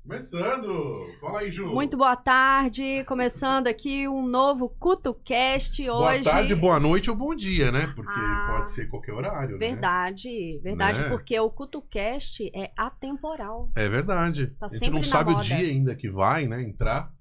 Começando! Fala aí, Ju. Muito boa tarde, começando aqui um novo CutoCast hoje. Boa tarde, boa noite ou bom dia, né? Porque pode ser qualquer horário, verdade, né? porque o CutoCast é atemporal. É verdade. Tá a gente sempre não na sabe moda. o dia ainda que vai, né, entrar.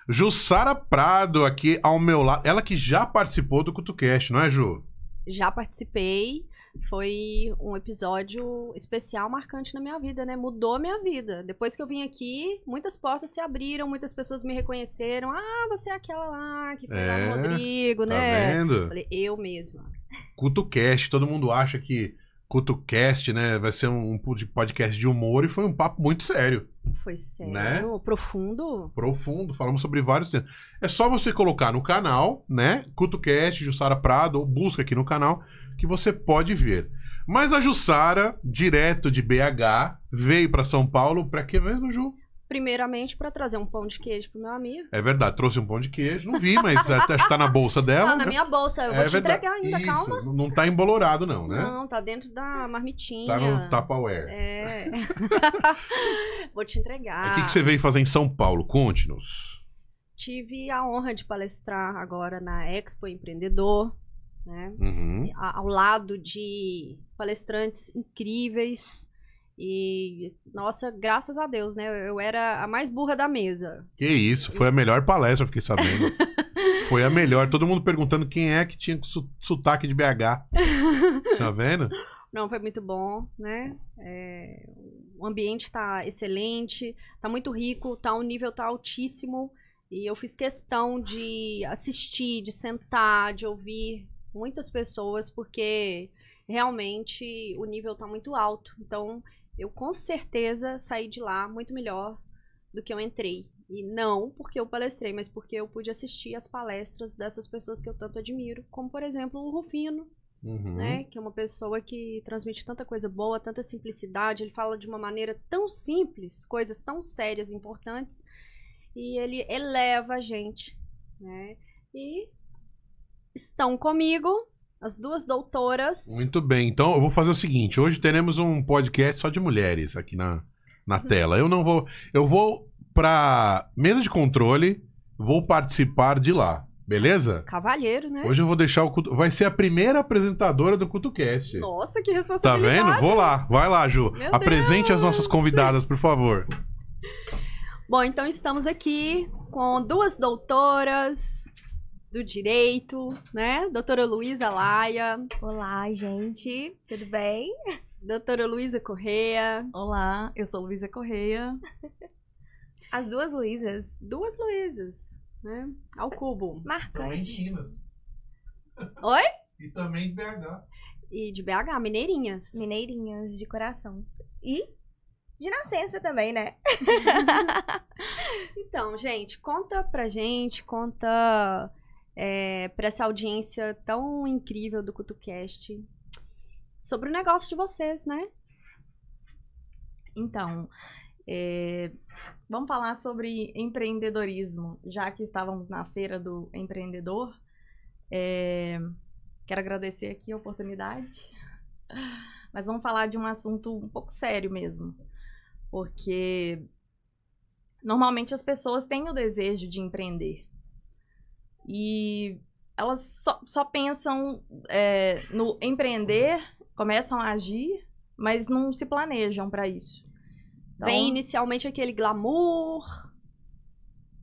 Jussara Prado aqui ao meu lado. Ela que já participou do CutoCast, não é, Ju? Já participei. Foi um episódio especial, marcante na minha vida, né? Mudou a minha vida. Depois que eu vim aqui, muitas portas se abriram, muitas pessoas me reconheceram. Ah, você é aquela lá que foi lá no Rodrigo, tá né? vendo? Falei, eu mesma. CutoCast, todo mundo acha que CutoCast, né, vai ser um podcast de humor e foi um papo muito sério. Foi sério, né? profundo. Profundo, falamos sobre vários temas. É só você colocar no canal, né, CutoCast, Jussara Prado, ou busca aqui no canal, que você pode ver. Mas a Jussara, direto de BH, veio para São Paulo para quê mesmo, Ju? Primeiramente, para trazer um pão de queijo pro meu amigo. É verdade, trouxe um pão de queijo. Não vi, mas acho que tá na bolsa dela. Tá na minha bolsa, eu vou te entregar ainda, isso, calma. Não tá embolorado não, né? Não, tá dentro da marmitinha. Tá no Tupperware. É. Vou te entregar. O que você veio fazer em São Paulo? Conte-nos. Tive a honra de palestrar agora na Expo Empreendedor, né? Uhum. Ao lado de palestrantes incríveis. E, nossa, graças a Deus, né? Eu era a mais burra da mesa. Que isso, foi a melhor palestra, fiquei sabendo. Foi a melhor. Todo mundo perguntando quem é que tinha sotaque de BH. Tá vendo? Não, foi muito bom, né? O ambiente tá excelente, tá muito rico, o nível tá altíssimo. E eu fiz questão de assistir, de sentar, de ouvir muitas pessoas, porque realmente o nível tá muito alto. Então, eu com certeza saí de lá muito melhor do que eu entrei. E não porque eu palestrei, mas porque eu pude assistir as palestras dessas pessoas que eu tanto admiro, como, por exemplo, o Rufino, né? Que é uma pessoa que transmite tanta coisa boa, tanta simplicidade. Ele fala de uma maneira tão simples, coisas tão sérias, importantes, e ele eleva a gente, né? E estão comigo as duas doutoras. Muito bem, então eu vou fazer o seguinte, hoje teremos um podcast só de mulheres aqui na tela. Eu vou pra mesa de controle, vou participar de lá, beleza? Cavalheiro, né? Hoje eu vou deixar vai ser a primeira apresentadora do CutoCast. Nossa, que Tá responsabilidade. vendo? Vou lá, vai lá, Ju. Meu Apresente Deus. as nossas convidadas, por favor. Bom, então estamos aqui com duas doutoras do direito, né? Doutora Luísa Laia. Olá, gente. Tudo bem? Doutora Luísa Correia. Olá, eu sou Luísa Correia. As duas Luísas. Duas Luísas, né? Ao cubo. Marcante. Oi? E também de BH. E de BH, mineirinhas. Mineirinhas de coração. E de nascença também, né? Então, gente, conta pra gente, pra essa audiência tão incrível do CutoCast sobre o negócio de vocês, né? Então, vamos falar sobre empreendedorismo, já que estávamos na Feira do Empreendedor. Quero agradecer aqui a oportunidade, mas vamos falar de um assunto um pouco sério mesmo, porque normalmente as pessoas têm o desejo de empreender e elas só pensam no empreender, começam a agir, mas não se planejam para isso. Então, Vem inicialmente aquele glamour.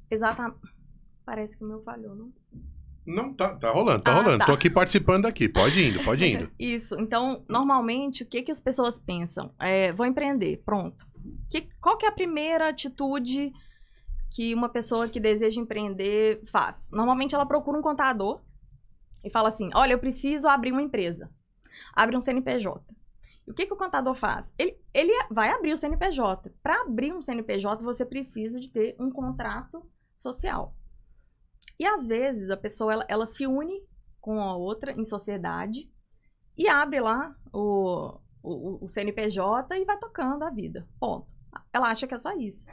Exatamente. Parece que o meu falhou, não? Não, tá rolando, tá rolando. Tá. Tô aqui participando aqui. Pode indo. Isso. Então, normalmente, o que as pessoas pensam? Vou empreender, pronto. Qual que é a primeira atitude que uma pessoa que deseja empreender faz? Normalmente, ela procura um contador e fala assim, olha, eu preciso abrir uma empresa. Abre um CNPJ. E o que o contador faz? Ele vai abrir o CNPJ. Para abrir um CNPJ, você precisa de ter um contrato social. E às vezes a pessoa ela se une com a outra em sociedade e abre lá o CNPJ e vai tocando a vida. Ponto. Ela acha que é só isso.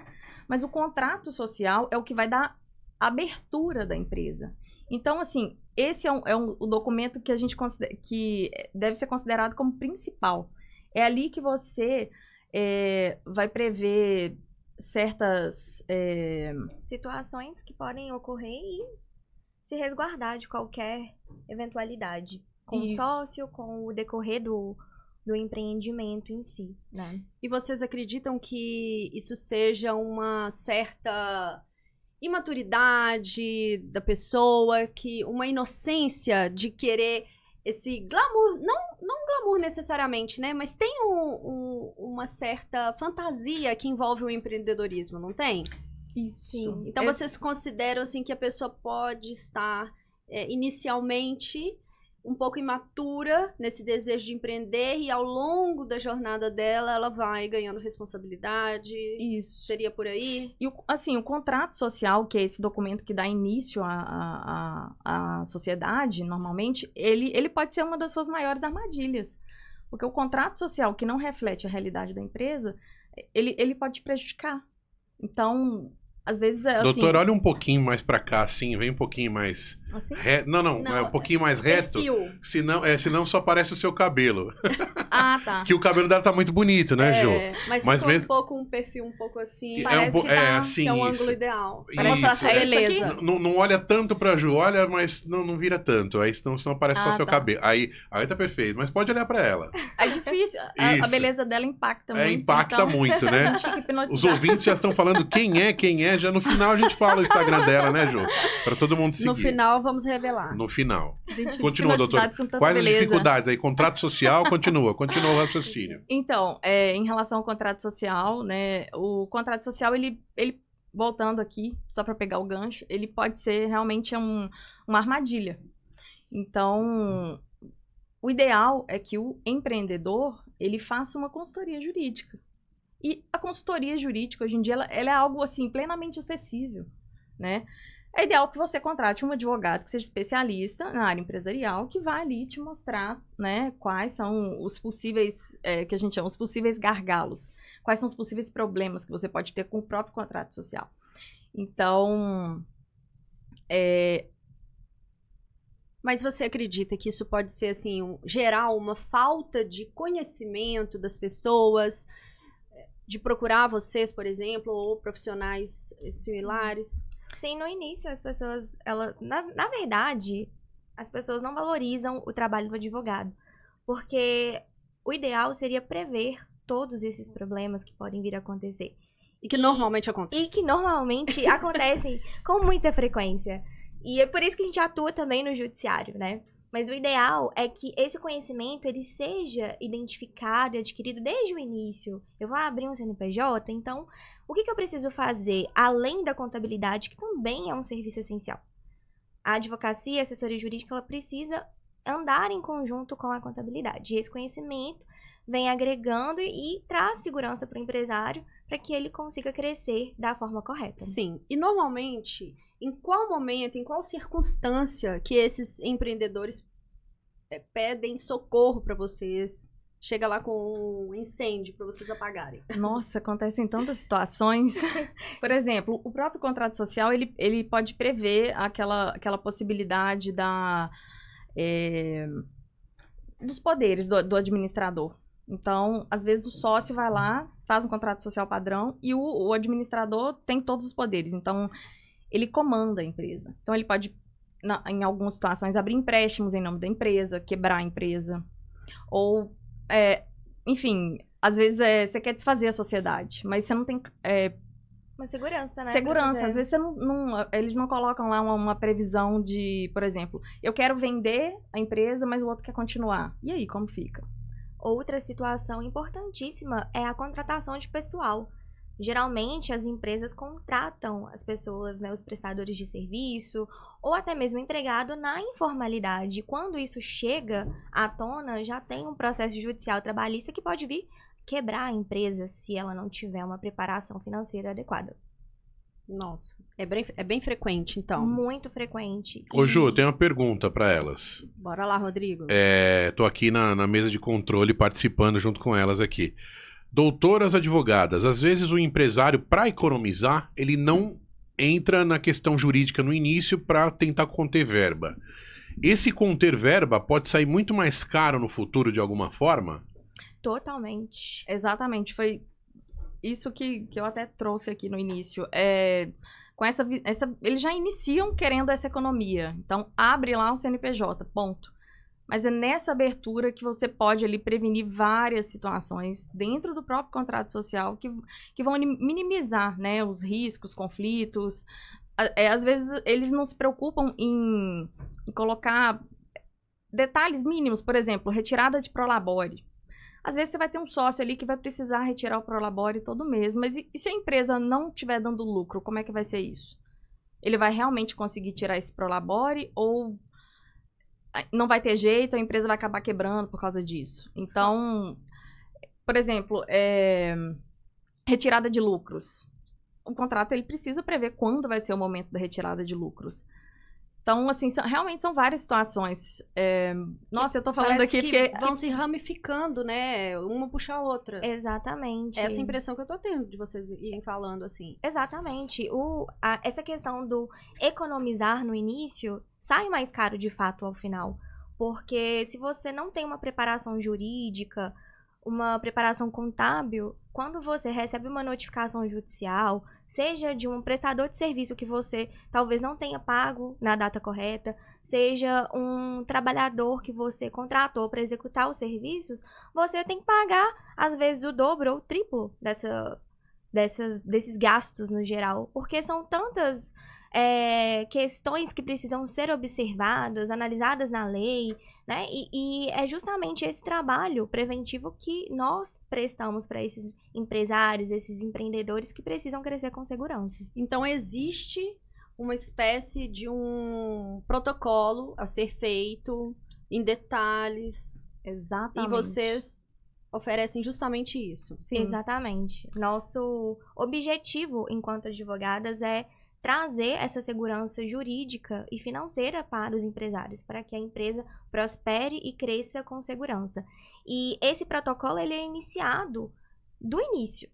Mas o contrato social é o que vai dar abertura da empresa. Então, assim, esse é o documento que a gente que deve ser considerado como principal. É ali que você vai prever certas... Situações que podem ocorrer e se resguardar de qualquer eventualidade. Com o Isso. sócio, com o decorrer do empreendimento em si, né? E vocês acreditam que isso seja uma certa imaturidade da pessoa, que uma inocência de querer esse glamour, não glamour necessariamente, né? Mas tem uma certa fantasia que envolve o empreendedorismo, não tem? Isso. Sim. Então vocês consideram assim que a pessoa pode estar inicialmente um pouco imatura nesse desejo de empreender e ao longo da jornada dela ela vai ganhando responsabilidade? Isso. Seria por aí? E, assim, o contrato social, que é esse documento que dá início à sociedade, normalmente, ele pode ser uma das suas maiores armadilhas. Porque o contrato social que não reflete a realidade da empresa, ele pode te prejudicar. Então, às vezes, assim... Doutor, olha um pouquinho mais pra cá, assim, vem um pouquinho mais... Assim? Não, é um pouquinho mais reto. Perfil. Senão só parece o seu cabelo. Ah, tá. Que o cabelo dela tá muito bonito, né, Jô? Mas Mas ficou mesmo- um perfil um pouco assim, Que parece que tá- assim, que é um isso. ângulo ideal. Pra Isso, mostrar essa é. beleza. Não olha tanto pra Ju, olha, mas não vira tanto. Aí senão parece só Ah, seu tá. cabelo. Aí tá perfeito, mas pode olhar pra ela. É difícil. A Isso. beleza dela impacta muito. Impacta então, muito, a né? gente fica hipnotizado. Os ouvintes já estão falando quem é. Já no final a gente fala o Instagram dela, né, Ju? Pra todo mundo seguir. No final, vamos revelar. No final. A gente fica Continua, doutor. hipnotizado com tanta Quais as beleza. dificuldades aí? Contrato social, continua o raciocínio. Então, em relação ao contrato social, né, o contrato social, ele voltando aqui, só para pegar o gancho, ele pode ser realmente uma armadilha. Então, o ideal é que o empreendedor, ele faça uma consultoria jurídica. E a consultoria jurídica, hoje em dia, ela é algo, assim, plenamente acessível, né? É ideal que você contrate um advogado que seja especialista na área empresarial, que vai ali te mostrar, né, quais são os possíveis, que a gente chama, os possíveis gargalos, quais são os possíveis problemas que você pode ter com o próprio contrato social. Então, Mas você acredita que isso pode ser, assim, gerar uma falta de conhecimento das pessoas, de procurar vocês, por exemplo, ou profissionais similares? Sim, no início as pessoas, na verdade, as pessoas não valorizam o trabalho do advogado, porque o ideal seria prever todos esses problemas que podem vir a acontecer. E que normalmente acontece. E que normalmente acontecem com muita frequência. E é por isso que a gente atua também no judiciário, né? Mas o ideal é que esse conhecimento ele seja identificado e adquirido desde o início. Eu vou abrir um CNPJ, então o que eu preciso fazer além da contabilidade, que também é um serviço essencial? A advocacia, a assessoria jurídica, ela precisa andar em conjunto com a contabilidade. E esse conhecimento vem agregando e traz segurança para o empresário para que ele consiga crescer da forma correta. Sim. E normalmente, em qual momento, em qual circunstância que esses empreendedores pedem socorro para vocês? Chega lá com um incêndio para vocês apagarem. nossa, acontecem tantas situações. Por exemplo, o próprio contrato social, ele pode prever aquela possibilidade dos poderes do administrador. Então, às vezes o sócio vai lá, faz um contrato social padrão e o administrador tem todos os poderes. Então, ele comanda a empresa. Então, ele pode, em algumas situações, abrir empréstimos em nome da empresa, quebrar a empresa. Ou, enfim, às vezes você quer desfazer a sociedade, mas você não tem Uma segurança, né? segurança. pra Às fazer. vezes eles não colocam lá uma previsão de, por exemplo, eu quero vender a empresa, mas o outro quer continuar. E aí, como fica? Outra situação importantíssima é a contratação de pessoal. Geralmente, as empresas contratam as pessoas, né, os prestadores de serviço, ou até mesmo o empregado na informalidade. Quando isso chega à tona, já tem um processo judicial trabalhista que pode vir quebrar a empresa se ela não tiver uma preparação financeira adequada. Nossa, é bem frequente, então. Muito frequente. Ô, Ju, tem uma pergunta pra elas. Bora lá, Rodrigo. Tô aqui na mesa de controle participando junto com elas aqui. Doutoras advogadas, às vezes o empresário, para economizar, ele não entra na questão jurídica no início para tentar conter verba. Esse conter verba pode sair muito mais caro no futuro de alguma forma? Totalmente. Exatamente, foi isso que eu até trouxe aqui no início. Com eles já iniciam querendo essa economia. Então, abre lá um CNPJ, ponto. Mas é nessa abertura que você pode ali prevenir várias situações dentro do próprio contrato social que vão minimizar, né, os riscos, conflitos. Às vezes, eles não se preocupam em colocar detalhes mínimos, por exemplo, retirada de prolabore. Às vezes você vai ter um sócio ali que vai precisar retirar o prolabore todo mês, mas e se a empresa não estiver dando lucro, como é que vai ser isso? Ele vai realmente conseguir tirar esse prolabore ou não vai ter jeito, a empresa vai acabar quebrando por causa disso? Então, por exemplo, retirada de lucros. O contrato ele precisa prever quando vai ser o momento da retirada de lucros. Então, assim, realmente são várias situações. Nossa, eu tô falando Parece aqui que porque... vão se ramificando, né? Uma puxa a outra. Exatamente. Essa impressão que eu tô tendo de vocês irem falando, assim. Exatamente. Essa questão do economizar no início sai mais caro de fato ao final. Porque se você não tem uma preparação jurídica, uma preparação contábil, quando você recebe uma notificação judicial, seja de um prestador de serviço que você talvez não tenha pago na data correta, seja um trabalhador que você contratou para executar os serviços, você tem que pagar, às vezes, o dobro ou o triplo desses gastos no geral, porque são tantas questões que precisam ser observadas, analisadas na lei, né? E é justamente esse trabalho preventivo que nós prestamos para esses empresários, esses empreendedores que precisam crescer com segurança. Então, existe uma espécie de um protocolo a ser feito em detalhes. Exatamente. E vocês oferecem justamente isso. Sim. Exatamente. Nosso objetivo enquanto advogadas é trazer essa segurança jurídica e financeira para os empresários, para que a empresa prospere e cresça com segurança. E esse protocolo ele é iniciado do início.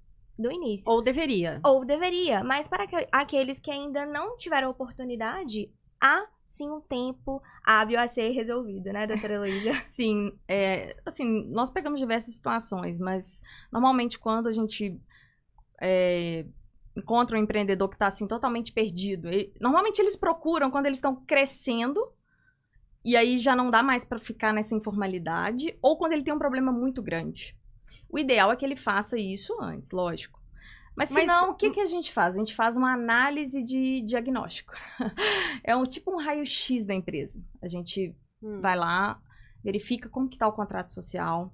Ou deveria. Ou deveria, mas para aqueles que ainda não tiveram oportunidade, há sim um tempo hábil a ser resolvido, né, doutora Heloísa? Sim, assim, nós pegamos diversas situações, mas normalmente quando a gente encontra um empreendedor que está assim, totalmente perdido, normalmente eles procuram quando eles estão crescendo e aí já não dá mais para ficar nessa informalidade, ou quando ele tem um problema muito grande. O ideal é que ele faça isso antes, lógico. Mas senão, o que a gente faz? A gente faz uma análise de diagnóstico. É tipo um raio-x da empresa. A gente vai lá, verifica como que está o contrato social.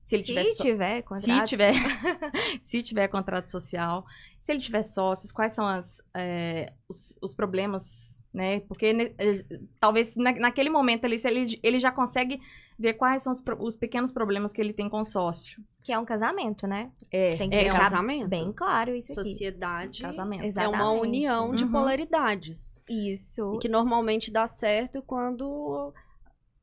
Se tiver contrato. Se tiver contrato social. Se ele tiver sócios, quais são os problemas, né? Porque talvez naquele momento ele já consegue ver quais são os pequenos problemas que ele tem com o sócio. Que é um casamento, né? É Tem que deixar casamento. bem claro isso aqui. Sociedade Casamento. é uma união de polaridades. Isso. E que normalmente dá certo quando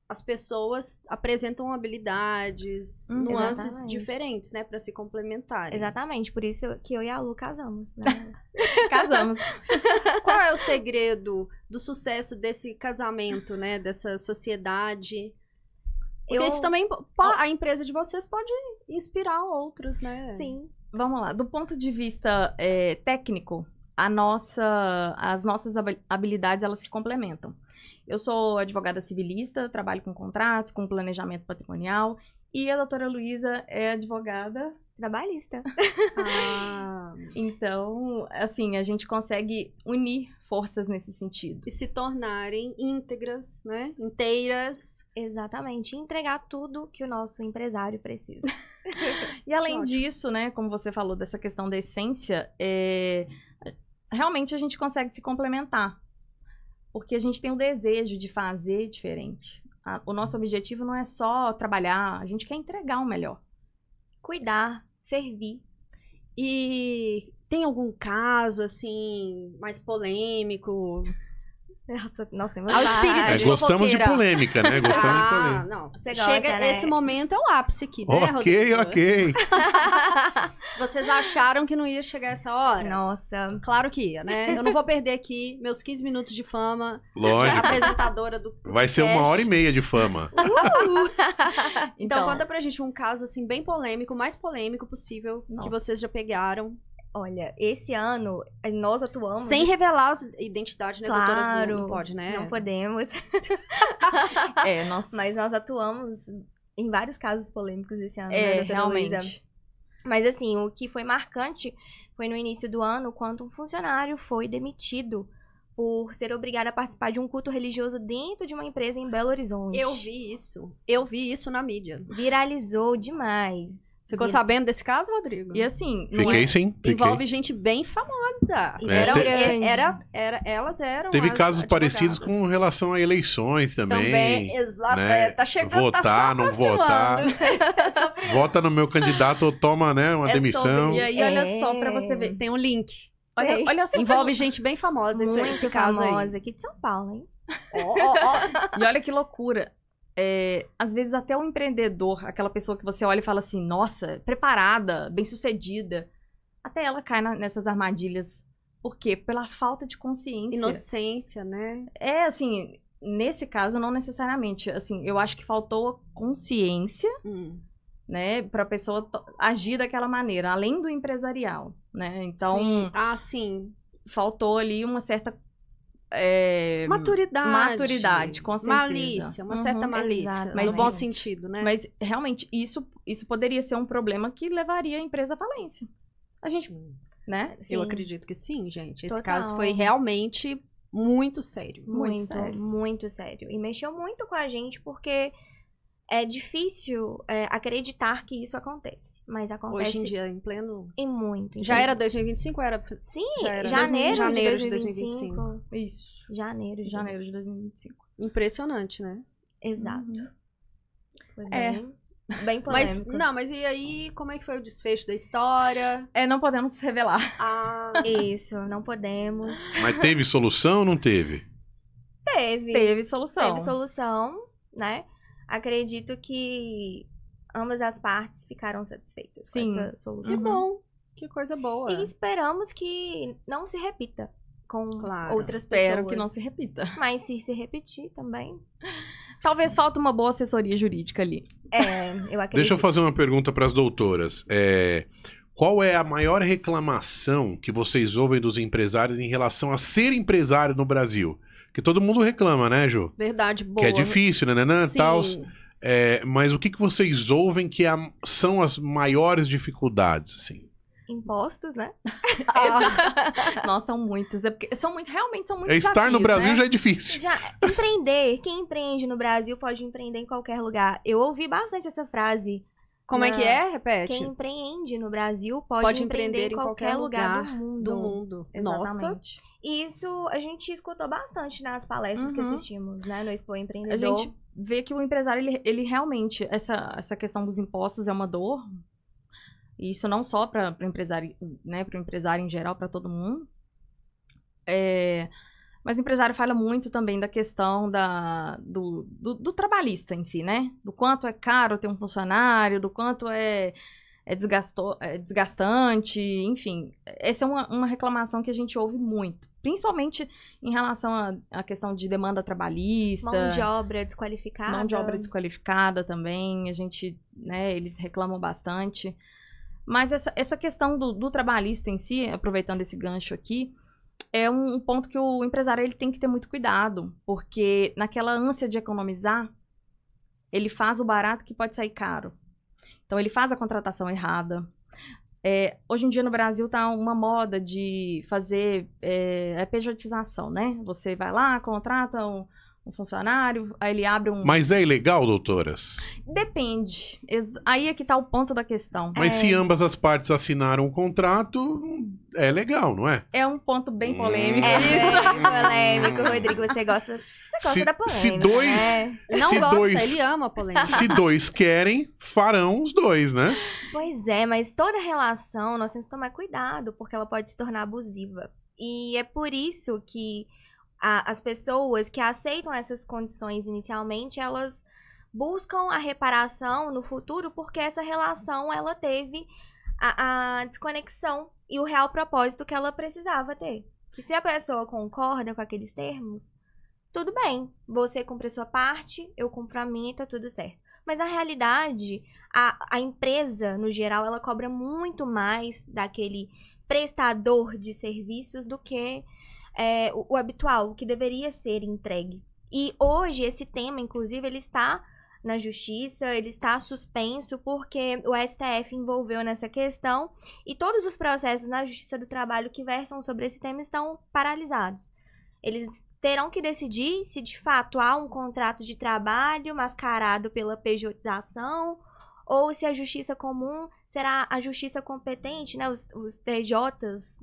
as pessoas apresentam habilidades, nuances diferentes, né? Pra se complementarem. Exatamente. Por isso que eu e a Lu casamos, né? Casamos. Qual é o segredo do sucesso desse casamento, né? Dessa sociedade? Porque isso também, a empresa de vocês pode inspirar outros, né? Sim. Vamos lá. Do ponto de vista técnico, as nossas habilidades, elas se complementam. Eu sou advogada civilista, trabalho com contratos, com planejamento patrimonial, e a doutora Heloísa é advogada trabalhista. Então, assim, a gente consegue unir forças nesse sentido. E se tornarem íntegras, né? Inteiras. Exatamente. E entregar tudo que o nosso empresário precisa. E além disso, né, como você falou dessa questão da essência, realmente a gente consegue se complementar. Porque a gente tem o desejo de fazer diferente. O nosso objetivo não é só trabalhar, a gente quer entregar o melhor. Cuidar, servir. E tem algum caso, assim, mais polêmico Nossa, temos Ao espírito vários. de Gostamos de fofoqueira. polêmica, né? Gostamos de polêmica. Não. Você gosta, Chega, né? esse momento é o ápice aqui, né, Ok, Rodrigo? ok. Vocês acharam que não ia chegar essa hora? Nossa. Claro que ia, né? Eu não vou perder aqui meus 15 minutos de fama de Lógico. apresentadora do Vai ser podcast. 1h30 de fama. Então, conta pra gente um caso, assim, bem polêmico, o mais polêmico possível, que Nossa. vocês já pegaram. Olha, esse ano nós atuamos... Sem revelar a identidade, né, doutora? Assim, Claro, não pode, né? Não podemos. Nossa. Mas nós atuamos em vários casos polêmicos esse ano, né, É, doutora Luísa? realmente. Mas assim, o que foi marcante foi no início do ano, quando um funcionário foi demitido por ser obrigado a participar de um culto religioso dentro de uma empresa em Belo Horizonte. Eu vi isso. Eu vi isso na mídia. Viralizou demais. Ficou sabendo desse caso, Rodrigo? E assim, não Fiquei é... sim, fiquei. Envolve gente bem famosa. E É, Elas eram Teve as casos advogadas. parecidos com relação a eleições também. Exato. né? Tá chegando, Votar, tá só não aproximando. É sobre isso. Vota no meu candidato ou toma, né, uma É demissão. sobre E aí, olha só pra você ver. Tem um link. Olha só. Envolve gente bem famosa esse Muito caso aí. famosa aqui de São Paulo, hein? E olha que loucura. Às vezes até o empreendedor, aquela pessoa que você olha e fala assim, nossa, preparada, bem-sucedida, até ela cai nessas armadilhas. Por quê? Pela falta de consciência. Inocência, né? Assim, nesse caso, não necessariamente. Assim, eu acho que faltou consciência, né, pra pessoa agir daquela maneira, além do empresarial, né? Então, Sim. Sim. faltou ali uma certa Maturidade. com certeza. Malícia, uma certa Uhum, malícia. exato. No Mas, bom gente, sentido, né? Mas, realmente, isso poderia ser um problema que levaria a empresa à falência. A gente, Sim. né? Eu Sim. acredito que sim, gente. Esse Total. caso foi realmente muito sério. Muito sério. Muito sério. E mexeu muito com a gente, porque é difícil acreditar que isso acontece. Mas acontece Hoje em dia, em pleno... e muito. Já era infelizmente. 2025 ou era... Sim, já era janeiro, janeiro de de 2025. Isso. Janeiro de Janeiro de 2025. Impressionante, né? Exato. Uhum. Foi É. bem Mas, polêmico. não, mas e aí, como é que foi o desfecho da história? Não podemos revelar. Isso, não podemos. Mas teve solução ou não teve? Teve solução. Teve solução, né? Acredito que ambas as partes ficaram satisfeitas Sim. com essa Que solução. Uhum. bom. Que coisa boa. E esperamos que não se repita com Claro. outras Espero pessoas. que não se repita. Mas se repetir também. Talvez falte uma boa assessoria jurídica ali. Eu acredito. Deixa eu fazer uma pergunta para as doutoras. Qual é a maior reclamação que vocês ouvem dos empresários em relação a ser empresário no Brasil? Que todo mundo reclama, né, Ju? Verdade, boa. Que é difícil, né, Sim. tal. Mas o que vocês ouvem que são as maiores dificuldades, assim? Impostos, né? Nossa, são muitos. É porque realmente são muitos Estar no desafios, Brasil né? já é difícil. Empreender, quem empreende no Brasil pode empreender em qualquer lugar. Eu ouvi bastante essa frase. Como é que é? Repete. Quem empreende no Brasil pode empreender em qualquer lugar do mundo. do mundo. Nossa. Exatamente. E isso a gente escutou bastante nas palestras que Uhum. assistimos, né? No Expo A Empreendedor. gente vê que o empresário, ele realmente... Essa questão dos impostos é uma dor. E isso não só para o empresário, né? Para o empresário em geral, para todo mundo. Mas o empresário fala muito também da questão do trabalhista em si, né? Do quanto é caro ter um funcionário, do quanto é desgastante, enfim. Essa é uma reclamação que a gente ouve muito. Principalmente em relação à questão de demanda trabalhista. Mão de obra desqualificada. Mão de obra desqualificada também. A gente, né, eles reclamam bastante. Mas essa questão do trabalhista em si, aproveitando esse gancho aqui, é um ponto que o empresário ele tem que ter muito cuidado, porque naquela ânsia de economizar, ele faz o barato que pode sair caro. Então, ele faz a contratação errada. Hoje em dia, no Brasil, tá uma moda de fazer a pejotização, né? Você vai lá, contrata um funcionário, aí ele abre um... Mas é ilegal, doutoras? Depende. Aí é que tá o ponto da questão. Mas se ambas as partes assinaram o contrato, é legal, não é? É um ponto bem polêmico É isso. polêmico, Rodrigo. Você gosta da polêmica. Se dois, né? Não se gosta, dois, ele ama a polêmica. se dois querem, farão os dois, né? Pois é, mas toda relação nós temos que tomar cuidado, porque ela pode se tornar abusiva. E é por isso que as pessoas que aceitam essas condições inicialmente, elas buscam a reparação no futuro porque essa relação, ela teve a desconexão e o real propósito que ela precisava ter. E se a pessoa concorda com aqueles termos, tudo bem, você cumpre a sua parte, eu cumpro a minha e tá tudo certo. Mas na realidade, a empresa, no geral, ela cobra muito mais daquele prestador de serviços do que o habitual, o que deveria ser entregue. E hoje, esse tema, inclusive, ele está na justiça, ele está suspenso porque o STF envolveu nessa questão e todos os processos na Justiça do Trabalho que versam sobre esse tema estão paralisados. Eles terão que decidir se de fato há um contrato de trabalho mascarado pela pejotização ou se a justiça comum será a justiça competente, né? Os TJs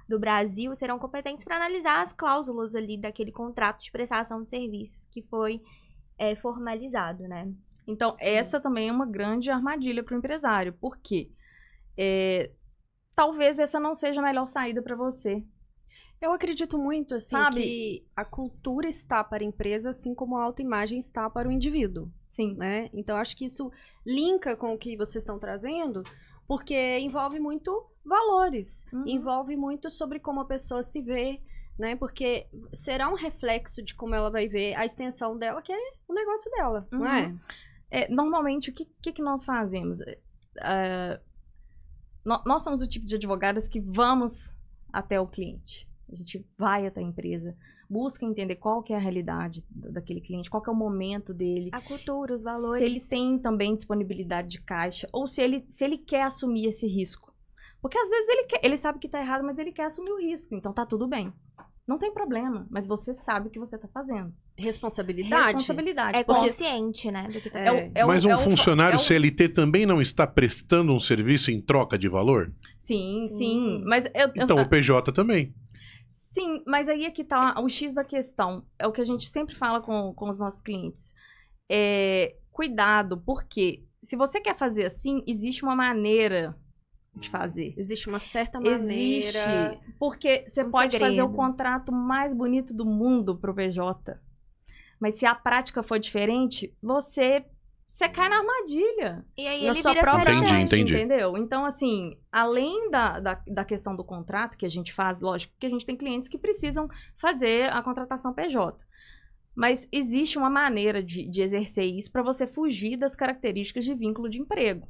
do Brasil serão competentes para analisar as cláusulas ali daquele contrato de prestação de serviços que foi formalizado, né? Então, essa também é uma grande armadilha para o empresário. Por quê? Talvez essa não seja a melhor saída para você. Eu acredito muito, assim, Sabe? que a cultura está para a empresa, assim como a autoimagem está para o indivíduo, Sim. né? Então, acho que isso linka com o que vocês estão trazendo, porque envolve muito valores, envolve muito sobre como a pessoa se vê, né? Porque será um reflexo de como ela vai ver a extensão dela, que é o negócio dela, não é? Normalmente, o que nós fazemos? Nós somos o tipo de advogadas que vamos até o cliente. A gente vai até a empresa, busca entender qual que é a realidade daquele cliente, qual que é o momento dele. A cultura, os valores. Se ele tem também disponibilidade de caixa, ou se ele quer assumir esse risco. Porque às vezes ele sabe que tá errado, mas ele quer assumir o risco, então tá tudo bem. Não tem problema, mas você sabe o que você tá fazendo. Responsabilidade. É consciente, né? Do que tá Mas um funcionário CLT também não está prestando um serviço em troca de valor? Sim. Mas então o PJ também. Sim, mas aí é que tá o X da questão. É o que a gente sempre fala com os nossos clientes. Cuidado, porque se você quer fazer assim, existe uma maneira de fazer. Existe uma certa maneira. Existe, porque você pode fazer o contrato mais bonito do mundo pro PJ. Mas se a prática for diferente, você cai na armadilha. E aí na ele sua vira própria... Entendi. Entendeu? Então, assim, além da questão do contrato que a gente faz, lógico que a gente tem clientes que precisam fazer a contratação PJ. Mas existe uma maneira de exercer isso para você fugir das características de vínculo de emprego.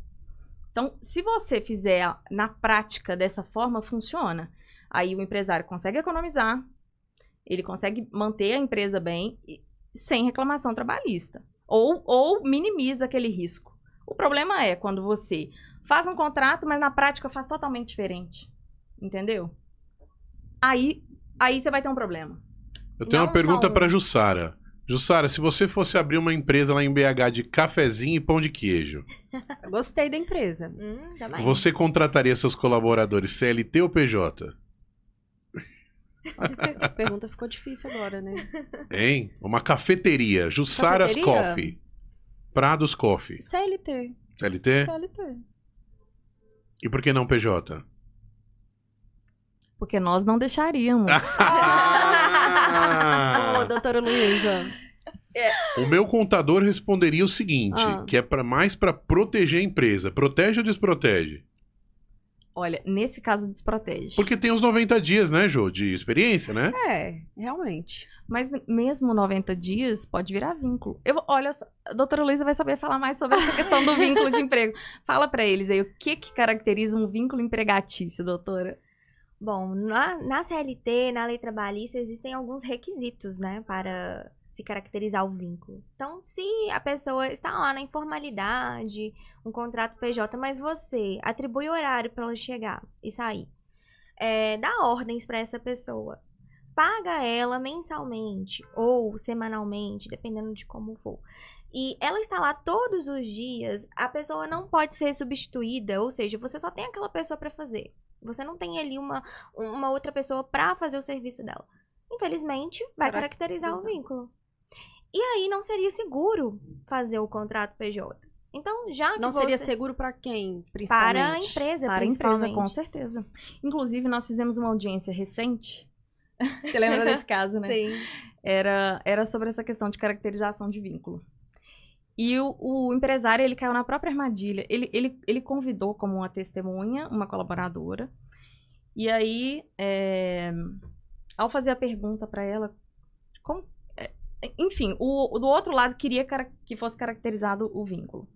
Então, se você fizer na prática dessa forma, funciona. Aí o empresário consegue economizar, ele consegue manter a empresa bem sem reclamação trabalhista. Ou minimiza aquele risco. O problema é quando você faz um contrato, mas na prática faz totalmente diferente. Entendeu? Aí você vai ter um problema. Eu tenho uma pergunta para Jussara. Jussara, se você fosse abrir uma empresa lá em BH de cafezinho e pão de queijo, Eu gostei da empresa. Também. você contrataria seus colaboradores CLT ou PJ? Essa pergunta ficou difícil agora, né? Hein? Uma cafeteria. Jussaras Cafeteria? Coffee. Prados Coffee. CLT. CLT? CLT. E por que não PJ? Porque nós não deixaríamos. Ô, doutora Luísa. O meu contador responderia o seguinte, que é mais para proteger a empresa. Protege ou desprotege? Olha, nesse caso desprotege. Porque tem os 90 dias, né, Jô, de experiência, né? Realmente. Mas mesmo 90 dias pode virar vínculo. Olha, a doutora Luísa vai saber falar mais sobre essa questão do vínculo de emprego. Fala pra eles aí, o que caracteriza um vínculo empregatício, doutora? Bom, na CLT, na lei trabalhista, existem alguns requisitos, né, para se caracterizar o vínculo. Então, se a pessoa está lá na informalidade, um contrato PJ, mas você atribui horário para ela chegar e sair, dá ordens para essa pessoa, paga ela mensalmente ou semanalmente, dependendo de como for, e ela está lá todos os dias, a pessoa não pode ser substituída, ou seja, você só tem aquela pessoa para fazer. Você não tem ali uma outra pessoa para fazer o serviço dela. Infelizmente, vai caracterizar o vínculo. E aí não seria seguro fazer o contrato PJ. Então, já que não seria seguro para quem, principalmente? Para a empresa, Para a principalmente. empresa, com certeza. Inclusive, nós fizemos uma audiência recente Você lembra desse caso, né? Sim. Era sobre essa questão de caracterização de vínculo. E o empresário, ele caiu na própria armadilha. Ele convidou como uma testemunha, uma colaboradora. E aí, ao fazer a pergunta para ela, enfim, do outro lado queria que fosse caracterizado o vínculo.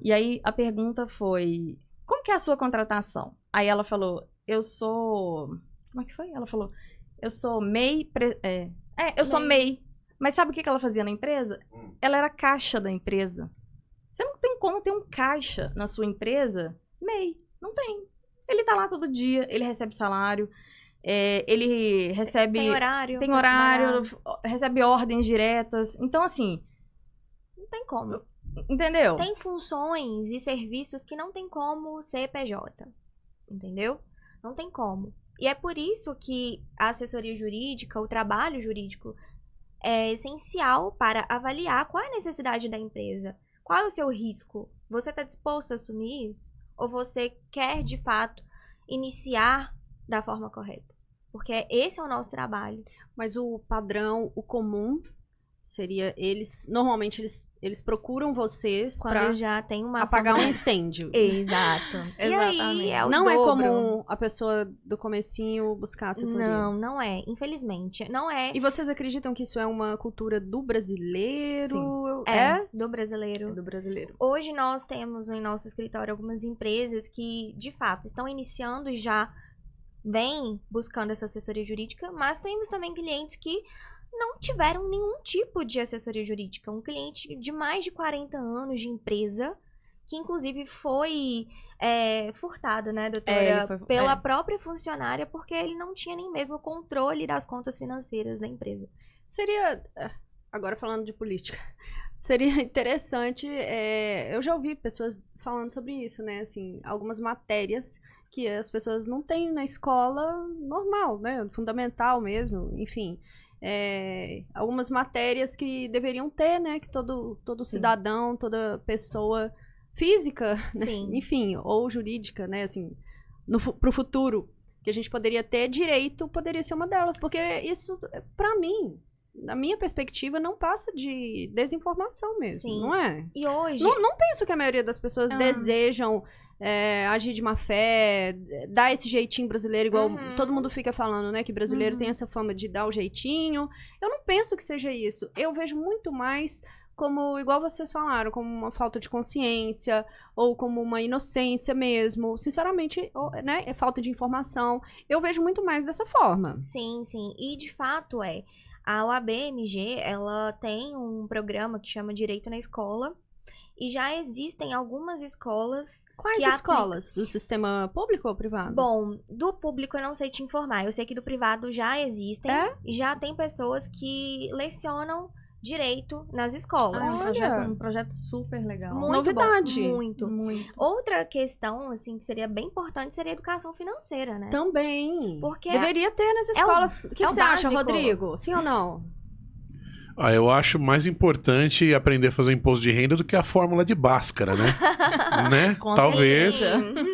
E aí a pergunta foi, como que é a sua contratação? Aí ela falou, eu sou... Como é que foi? Ela falou, eu sou MEI... eu sou MEI. Mas sabe o que ela fazia na empresa? Ela era caixa da empresa. Você não tem como ter um caixa na sua empresa MEI. Não tem. Ele tá lá todo dia, ele recebe salário, ele recebe... Tem horário. Tem horário, recebe ordens diretas. Então, assim... Não tem como. Entendeu? Tem funções e serviços que não tem como ser PJ. Entendeu? Não tem como. E é por isso que a assessoria jurídica, o trabalho jurídico, é essencial para avaliar qual é a necessidade da empresa. Qual é o seu risco? Você está disposto a assumir isso? Ou você quer, de fato, iniciar da forma correta? Porque esse é o nosso trabalho. Mas o padrão, o comum, seria normalmente eles procuram vocês Quando para já tem uma apagar ação- um incêndio. Exato. E aí Exatamente. é o Não é dobro. comum a pessoa do comecinho buscar assessoria. Não é. Infelizmente. Não é. E vocês acreditam que isso é uma cultura do brasileiro? Do É brasileiro. do brasileiro. Hoje nós temos em nosso escritório algumas empresas que, de fato, estão iniciando e já vêm buscando essa assessoria jurídica, mas temos também clientes que não tiveram nenhum tipo de assessoria jurídica. Um cliente de mais de 40 anos de empresa, que inclusive foi furtado, né, doutora? Ele foi- pela própria funcionária, porque ele não tinha nem mesmo controle das contas financeiras da empresa. Seria, agora falando de política, seria interessante, eu já ouvi pessoas falando sobre isso, né, assim, algumas matérias que as pessoas não têm na escola normal, né, fundamental mesmo, enfim, algumas matérias que deveriam ter, né, que todo cidadão, toda pessoa física, né, Sim. enfim, ou jurídica, né, assim, pro futuro, que a gente poderia ter direito, poderia ser uma delas, porque isso, pra mim, na minha perspectiva, não passa de desinformação mesmo, Sim. não é? E hoje... Não penso que a maioria das pessoas desejam agir de má fé, dar esse jeitinho brasileiro, igual todo mundo fica falando, né? Que brasileiro tem essa fama de dar o jeitinho. Eu não penso que seja isso. Eu vejo muito mais como, igual vocês falaram, como uma falta de consciência, ou como uma inocência mesmo. Sinceramente, né? É falta de informação. Eu vejo muito mais dessa forma. Sim, sim. E de fato a OAB-MG, ela tem um programa que chama Direito na Escola. E já existem algumas escolas... Quais que escolas? Do sistema público ou privado? Bom, do público eu não sei te informar. Eu sei que do privado já existem. E já tem pessoas que lecionam direito nas escolas. Olha. Um projeto super legal. Muito novidade. bom, muito. Muito. Outra questão, assim, que seria bem importante seria a educação financeira, né? Também. Porque deveria ter nas o- escolas. O que é o você acha, básico. Rodrigo? Sim ou não? Eu acho mais importante aprender a fazer imposto de renda do que a fórmula de Bhaskara, né? Né? Com Talvez. certeza.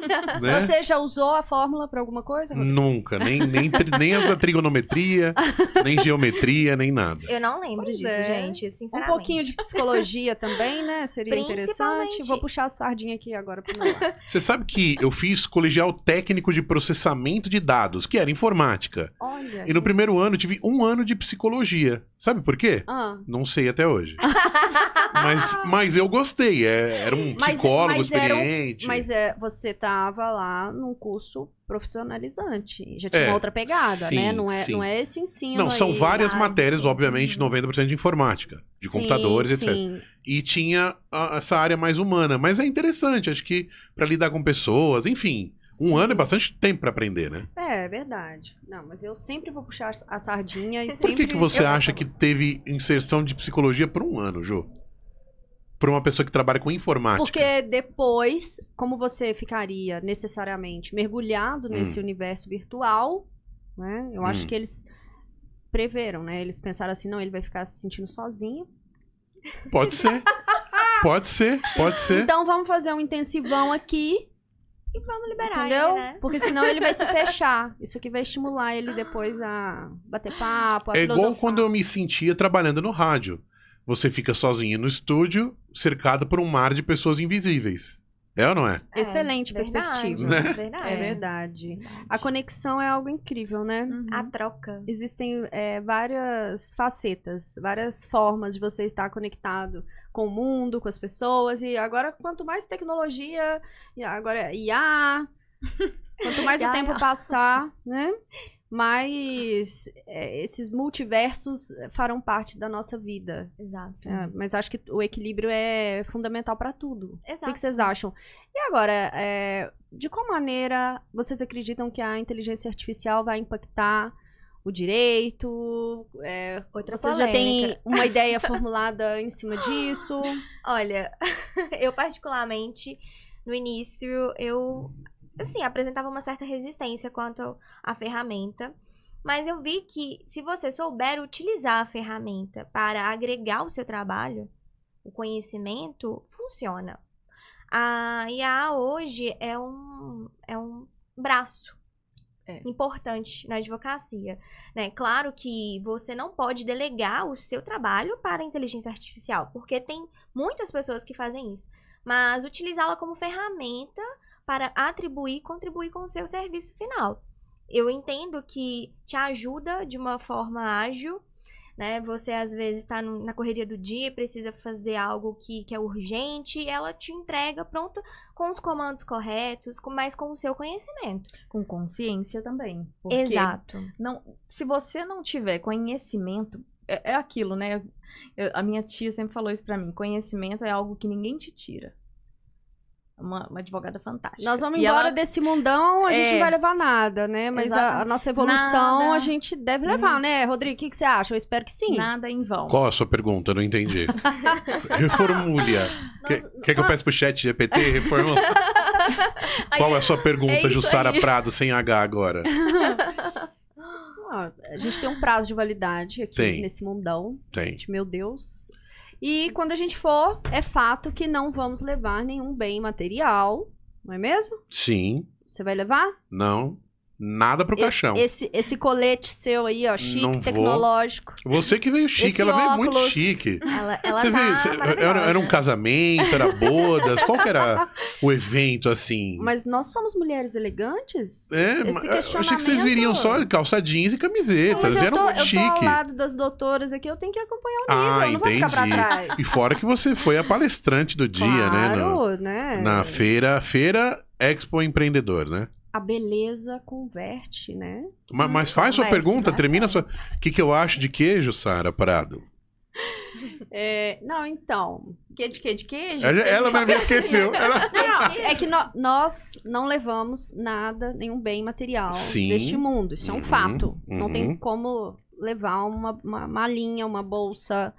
Né? Você já usou a fórmula pra alguma coisa, Rodrigo? Nunca. Nem as da trigonometria, nem geometria, nem nada. Eu não lembro Pois disso, é. gente, Um sinceramente. pouquinho de psicologia também, né? Seria interessante. Principalmente. Vou puxar a sardinha aqui agora pro meu lado. Você sabe que eu fiz colegial técnico de processamento de dados, que era informática. Olha. E no primeiro ano eu tive 1 ano de psicologia. Sabe por quê? Não sei até hoje. mas eu gostei. Era um psicólogo experiente. Mas você tava lá num curso profissionalizante. Já tinha uma outra pegada, sim, né? sim. Não é esse ensino. Não, são aí várias básico. matérias, obviamente, 90% de informática, de Sim, computadores, etc. sim. E tinha essa área mais humana. Mas é interessante, acho que para lidar com pessoas, enfim. Sim. 1 ano é bastante tempo para aprender, né? É verdade. Não, mas eu sempre vou puxar a sardinha e Por sempre... que você acha que teve inserção de psicologia por 1 ano, Jô? Por uma pessoa que trabalha com informática. Porque depois, como você ficaria necessariamente mergulhado nesse universo virtual, né? Eu acho que eles preveram, né? Eles pensaram assim, não, ele vai ficar se sentindo sozinho. Pode ser. Pode ser. Então vamos fazer um intensivão aqui E vamos liberar Entendeu? ele, né? Porque senão ele vai se fechar. Isso aqui vai estimular ele depois a bater papo, a É igual filosofar. quando eu me sentia trabalhando no rádio. Você fica sozinho no estúdio, cercado por um mar de pessoas invisíveis. É ou não é? Excelente Verdade, perspectiva. Né? Verdade. É verdade. A conexão é algo incrível, né? A troca. Existem várias facetas, várias formas de você estar conectado com o mundo, com as pessoas. E agora, quanto mais tecnologia, e agora IA, quanto mais o IA. tempo passar, né? Mais esses multiversos farão parte da nossa vida. Exato. Mas acho que o equilíbrio é fundamental para tudo. Exato. O que vocês acham? E agora, de qual maneira vocês acreditam que a inteligência artificial vai impactar o direito? Outra Vocês já têm polêmica. uma ideia formulada em cima disso? Olha, eu particularmente, no início, eu assim, apresentava uma certa resistência quanto à ferramenta, mas eu vi que se você souber utilizar a ferramenta para agregar o seu trabalho, o conhecimento, funciona. A IA hoje é um braço importante na advocacia, né? Claro que você não pode delegar o seu trabalho para a inteligência artificial, porque tem muitas pessoas que fazem isso, mas utilizá-la como ferramenta para atribuir e contribuir com o seu serviço final. Eu entendo que te ajuda de uma forma ágil, né? Você às vezes está na correria do dia, precisa fazer algo que é urgente, ela te entrega pronta com os comandos corretos, mas com o seu conhecimento. Com consciência também. Porque Exato. se você não tiver conhecimento, é aquilo, né? A minha tia sempre falou isso pra mim. Conhecimento é algo que ninguém te tira. Uma advogada fantástica. Nós vamos E embora ela- desse mundão, a gente não vai levar nada, né? Mas a Exatamente. nossa evolução Nada. a gente deve levar, né? Rodrigo, o que você acha? Eu espero que sim. Nada em vão. Qual a sua pergunta? Eu não entendi. Reformule-a. Quer que eu peça pro chat GPT? Reformula. Qual é a sua pergunta, isso Jussara aí. Prado, sem H agora? A gente tem um prazo de validade aqui Tem. nesse mundão. Tem. Gente, meu Deus. E quando a gente for, é fato que não vamos levar nenhum bem material, não é mesmo? Sim. Você vai levar? Não. Nada pro caixão. Esse colete seu aí, ó, chique, Não vou. tecnológico. Você que veio chique, Esse ela veio muito óculos. chique. Ela Você tá veio, maravilhosa. era um casamento, era bodas? Qual que era o evento, assim? Mas nós somos mulheres elegantes? É, esse eu achei que vocês viriam só calça jeans e camisetas. Mas eu Eram tô, muito eu tô ao chique. lado das doutoras aqui, eu tenho que acompanhar o nível, Ah, eu não vou ficar pra entendi. trás. E fora que você foi a palestrante do dia, né? Claro, né? Na feira Expo Empreendedor, né? A beleza converte, né? Mas faz sua Converse, pergunta, vai, termina vai. sua... O que eu acho de queijo, Sara Prado? Não, então... Que de queijo? Ela mesmo esqueceu. Ela... Não, é que nós não levamos nada, nenhum bem material Sim. deste mundo. Isso é um Uhum, fato. Não uhum. tem como levar uma malinha, uma bolsa.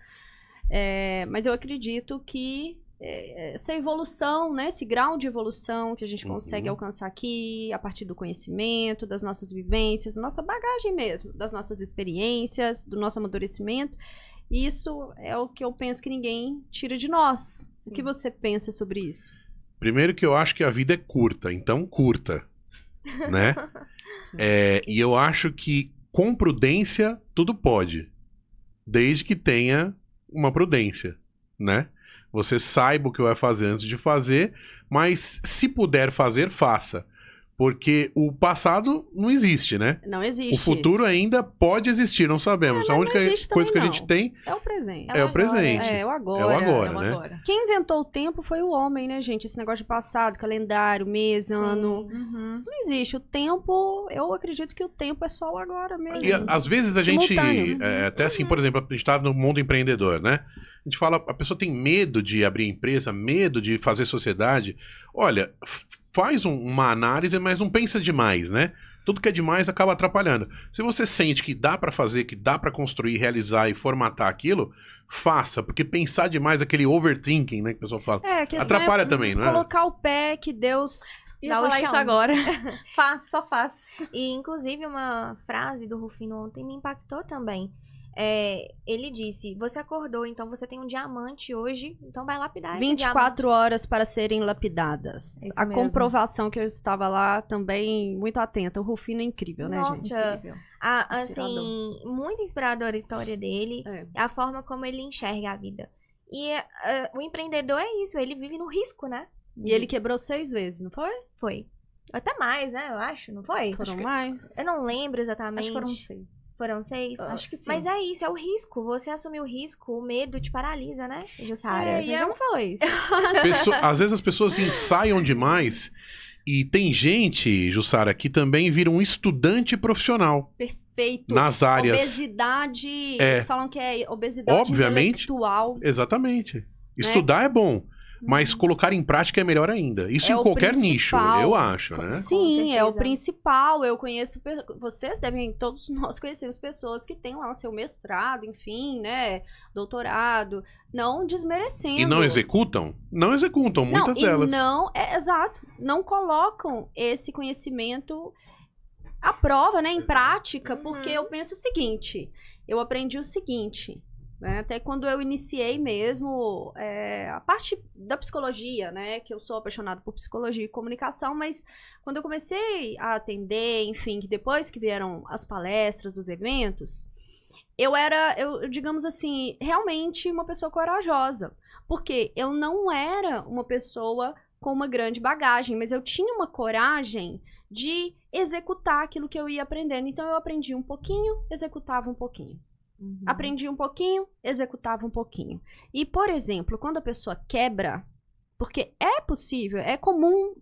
Mas eu acredito que essa evolução, né, esse grau de evolução que a gente consegue Uhum. alcançar aqui, a partir do conhecimento, das nossas vivências, nossa bagagem mesmo, das nossas experiências, do nosso amadurecimento, isso é o que eu penso que ninguém tira de nós. O que você pensa sobre isso? Primeiro que eu acho que a vida é curta, então curta, né? E eu acho que com prudência tudo pode, desde que tenha uma prudência, né? Você saiba o que vai fazer antes de fazer, mas se puder fazer, faça. Porque o passado não existe, né? Não existe. O futuro ainda pode existir, não sabemos. A mas única não existe coisa que a também, gente não. tem É o presente. é o presente. É o agora. É o agora, Não, né? agora. Quem inventou o tempo foi o homem, né, gente? Esse negócio de passado, calendário, mês, ano. Uhum. Isso não existe. O tempo, eu acredito que o tempo é só o agora mesmo. E às vezes a gente, Simultâneo. até assim, por exemplo, a gente tá no mundo empreendedor, né? A gente fala, a pessoa tem medo de abrir empresa, medo de fazer sociedade. Olha, faz uma análise, mas não pensa demais, né? Tudo que é demais acaba atrapalhando. Se você sente que dá pra fazer, que dá pra construir, realizar e formatar aquilo, faça, porque pensar demais, aquele overthinking, né, que o pessoal fala. A questão Atrapalha também, não é? Colocar o pé que Deus... Ia Dá o falar chão. isso agora. Só faz. E, inclusive, uma frase do Rufino ontem me impactou também. Ele disse, você acordou, então você tem um diamante hoje, então vai lapidar esse 24 horas para serem lapidadas. Isso A mesmo. comprovação que eu estava lá também muito atenta. O Rufino é incrível, né, Nossa. gente? Incrível. Assim, muito inspiradora a história dele, a forma como ele enxerga a vida. E o empreendedor é isso, ele vive no risco, né? E ele quebrou 6 vezes, não foi? Foi. Até mais, né? Eu acho, não foi? Foram mais. Eu não lembro exatamente. Acho que foram 6. Foram 6? Acho que sim. Mas é isso, é o risco. Você assumir o risco, o medo te paralisa, né, Jussara? E Você já me falou isso. Às vezes as pessoas ensaiam demais e tem gente, Jussara, que também vira um estudante profissional Perfeito. nas áreas. Obesidade, É. eles falam que é obesidade Obviamente. intelectual. Exatamente. Estudar é bom, mas colocar em prática é melhor ainda. Isso É em o qualquer nicho, principal. eu acho, né? Sim, é o certeza. principal. Eu conheço, vocês devem, todos nós conhecemos pessoas que têm lá o seu mestrado, enfim, né, doutorado, não desmerecendo. E não executam? Não executam, muitas delas. Exato, não colocam esse conhecimento à prova, né, em prática, porque eu penso o seguinte, eu aprendi o seguinte, né, até quando eu iniciei mesmo a parte da psicologia, né, que eu sou apaixonada por psicologia e comunicação, mas quando eu comecei a atender, enfim, que depois que vieram as palestras, os eventos, eu era, digamos assim, realmente uma pessoa corajosa, porque eu não era uma pessoa com uma grande bagagem, mas eu tinha uma coragem de executar aquilo que eu ia aprendendo. Então eu aprendi um pouquinho, executava um pouquinho. Aprendi um pouquinho, executava um pouquinho. E, por exemplo, quando a pessoa quebra, porque é possível, é comum,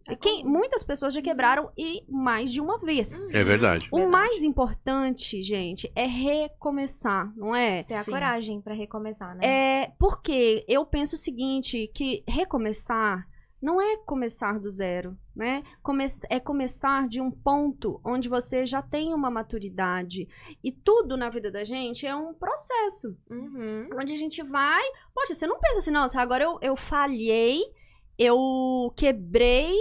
muitas pessoas já quebraram e mais de uma vez. É verdade. O mais importante, gente, é recomeçar, não é? Ter a coragem pra recomeçar, né? É porque eu penso o seguinte, que recomeçar não é começar do zero, né? É começar de um ponto onde você já tem uma maturidade. E tudo na vida da gente é um processo. Onde a gente vai... Poxa, você não pensa assim, não, agora eu falhei, eu quebrei...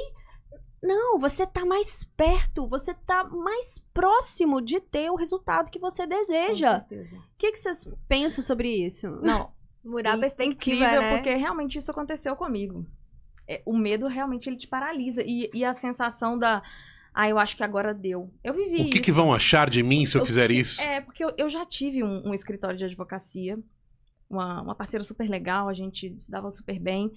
Não, você tá mais perto, você tá mais próximo de ter o resultado que você deseja. Com certeza. O que vocês pensam sobre isso? Não, Mudar a perspectiva, incrível, né? porque realmente isso aconteceu comigo. O medo realmente ele te paralisa. E a sensação da... eu acho que agora deu. Eu vivi O que vão achar de mim se eu fizer isso? Porque eu já tive um escritório de advocacia. Uma parceira super legal, a gente se dava super bem.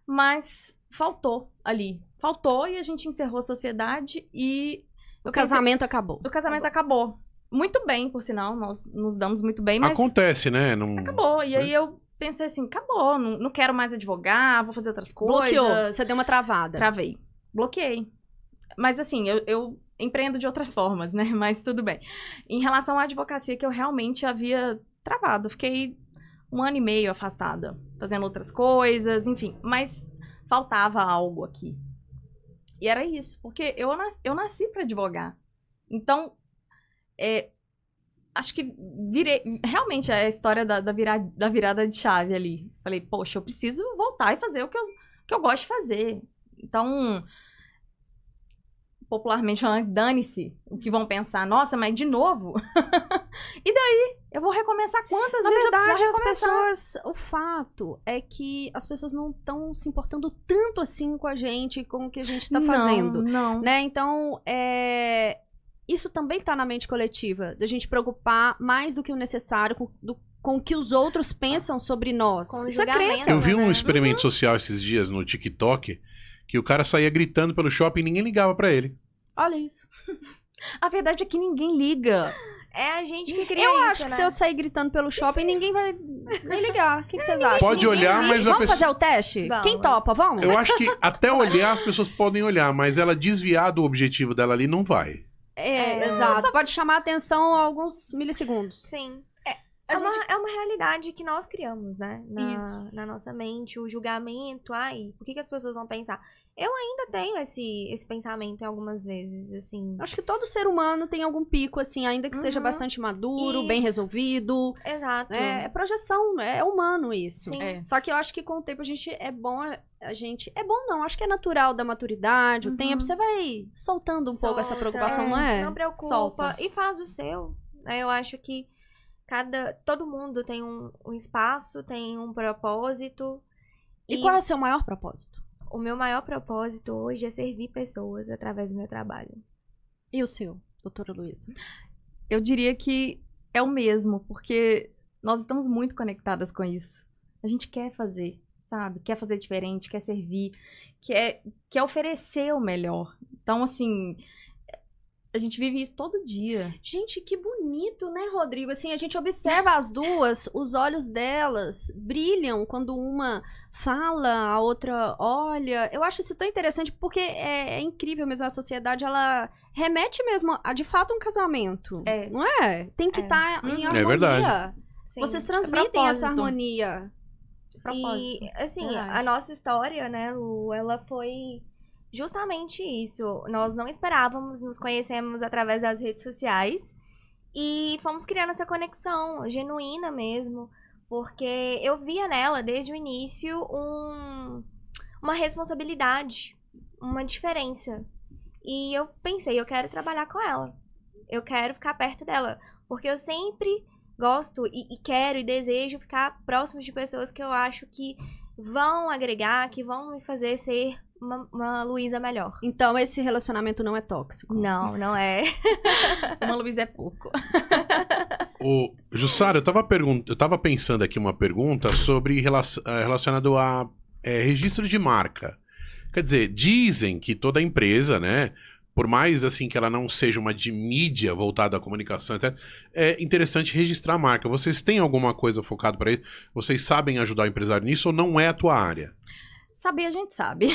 Mas faltou ali. Faltou e a gente encerrou a sociedade e... O casamento acabou. O casamento acabou. Muito bem, por sinal. Nós nos damos muito bem, mas... Acontece, né? Não... Acabou. E aí eu pensei assim, acabou. Não quero mais advogar, vou fazer outras coisas. Bloqueou. Você deu uma travada. Travei. Bloqueei. Mas assim, eu empreendo de outras formas, né? Mas tudo bem. Em relação à advocacia, que eu realmente havia travado. Fiquei 1 ano e meio afastada, fazendo outras coisas, enfim. Mas faltava algo aqui. E era isso, porque eu nasci para advogar. Então, acho que realmente é a história da virada de chave ali. Falei, poxa, eu preciso voltar e fazer o que eu gosto de fazer. Então, popularmente falando, dane-se o que vão pensar. Nossa, mas de novo? E daí? Eu vou recomeçar quantas Na vezes verdade, eu as precisar recomeçar? pessoas... O fato é que as pessoas não estão se importando tanto assim com a gente, com o que a gente tá fazendo. Não. Né? Então, isso também tá na mente coletiva, da gente preocupar mais do que o necessário com o que os outros pensam sobre nós. Com o Isso é julgamento. crença. Eu vi um né? experimento social esses dias no TikTok que o cara saía gritando pelo shopping e ninguém ligava pra ele. Olha isso. A verdade é que ninguém liga. É a gente que cria Eu isso, acho que né? se eu sair gritando pelo shopping, ninguém vai nem ligar. O que vocês acham? Pode olhar, mas a Vamos pessoa... fazer o teste? Vamos. Quem topa? Vamos? Eu acho que até olhar as pessoas podem olhar, mas ela desviar do objetivo dela ali não vai. Exato. Pode chamar a atenção a alguns milissegundos. Sim. A gente- É uma realidade que nós criamos, né? Isso. Na nossa mente, o julgamento, o que as pessoas vão pensar? Eu ainda tenho esse pensamento em algumas vezes, assim. Acho que todo ser humano tem algum pico, assim, ainda que seja bastante maduro, bem Isso. resolvido. Exato. É projeção, é humano isso. Sim. É. Só que eu acho que com o tempo é bom não, acho que é natural da maturidade, o tempo, você vai soltando um pouco essa Solta, preocupação, não é? Não preocupa Solta. e faz o seu. Eu acho que Todo mundo tem um espaço, tem um propósito. E qual é o seu maior propósito? O meu maior propósito hoje é servir pessoas através do meu trabalho. E o seu, doutora Luísa? Eu diria que é o mesmo, porque nós estamos muito conectadas com isso. A gente quer fazer, sabe? Quer fazer diferente, quer servir, quer oferecer o melhor. Então, assim, a gente vive isso todo dia. Gente, que bonito, né, Rodrigo? Assim, a gente observa as duas, os olhos delas brilham quando uma fala, a outra olha. Eu acho isso tão interessante porque é incrível mesmo. A sociedade, ela remete mesmo a, de fato, um casamento. É. Não é? Tem que estar em harmonia. É verdade. Sim. Vocês transmitem essa propósito. harmonia. E, assim, Verdade. a nossa história, né, Lu, ela foi justamente isso. Nós não esperávamos, nos conhecemos através das redes sociais e fomos criando essa conexão genuína mesmo, porque eu via nela, desde o início, uma responsabilidade, uma diferença. E eu pensei, eu quero trabalhar com ela. Eu quero ficar perto dela, porque eu sempre gosto e quero e desejo ficar próximo de pessoas que eu acho que vão agregar, que vão me fazer ser uma Luísa melhor. Então, esse relacionamento não é tóxico. Não, não é. Uma Luísa é pouco. Ô, Jussara, eu tava pensando aqui uma pergunta sobre relacionado a registro de marca. Quer dizer, dizem que toda empresa, né, por mais assim que ela não seja uma de mídia voltada à comunicação, etc., é interessante registrar a marca. Vocês têm alguma coisa focada para isso? Vocês sabem ajudar o empresário nisso ou não é a tua área? Saber a gente sabe.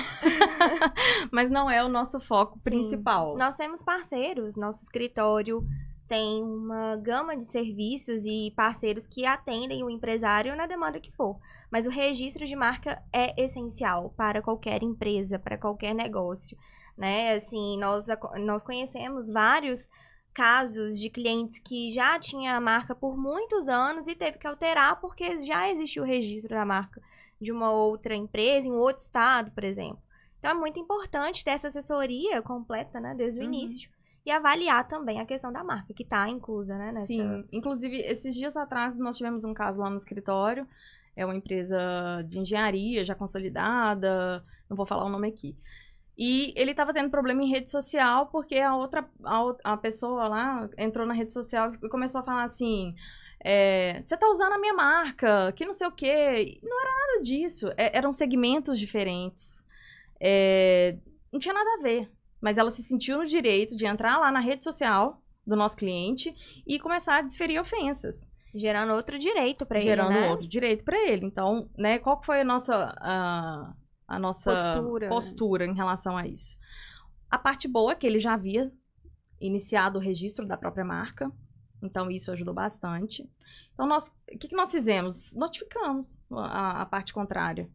Mas não é o nosso foco principal. Nós temos parceiros, nosso escritório tem uma gama de serviços e parceiros que atendem o empresário na demanda que for. Mas o registro de marca é essencial para qualquer empresa, para qualquer negócio, né? Assim, nós conhecemos vários casos de clientes que já tinham a marca por muitos anos e teve que alterar porque já existiu o registro da marca de uma outra empresa, em um outro estado, por exemplo. Então, é muito importante ter essa assessoria completa, né, desde o início. E avaliar também a questão da marca, que está inclusa, né, nessa... Sim, inclusive, esses dias atrás, nós tivemos um caso lá no escritório. É uma empresa de engenharia, já consolidada, não vou falar o nome aqui. E ele estava tendo problema em rede social, porque a pessoa lá entrou na rede social e começou a falar assim... você tá usando a minha marca, que não sei o quê. Não era nada disso. Eram segmentos diferentes. Não tinha nada a ver. Mas ela se sentiu no direito de entrar lá na rede social do nosso cliente e começar a desferir ofensas. Gerando outro direito para ele, Gerando né? outro direito para ele. Então, né, qual que foi a nossa postura em relação a isso? A parte boa é que ele já havia iniciado o registro da própria marca. Então, isso ajudou bastante. Então, o que nós fizemos? Notificamos a parte contrária.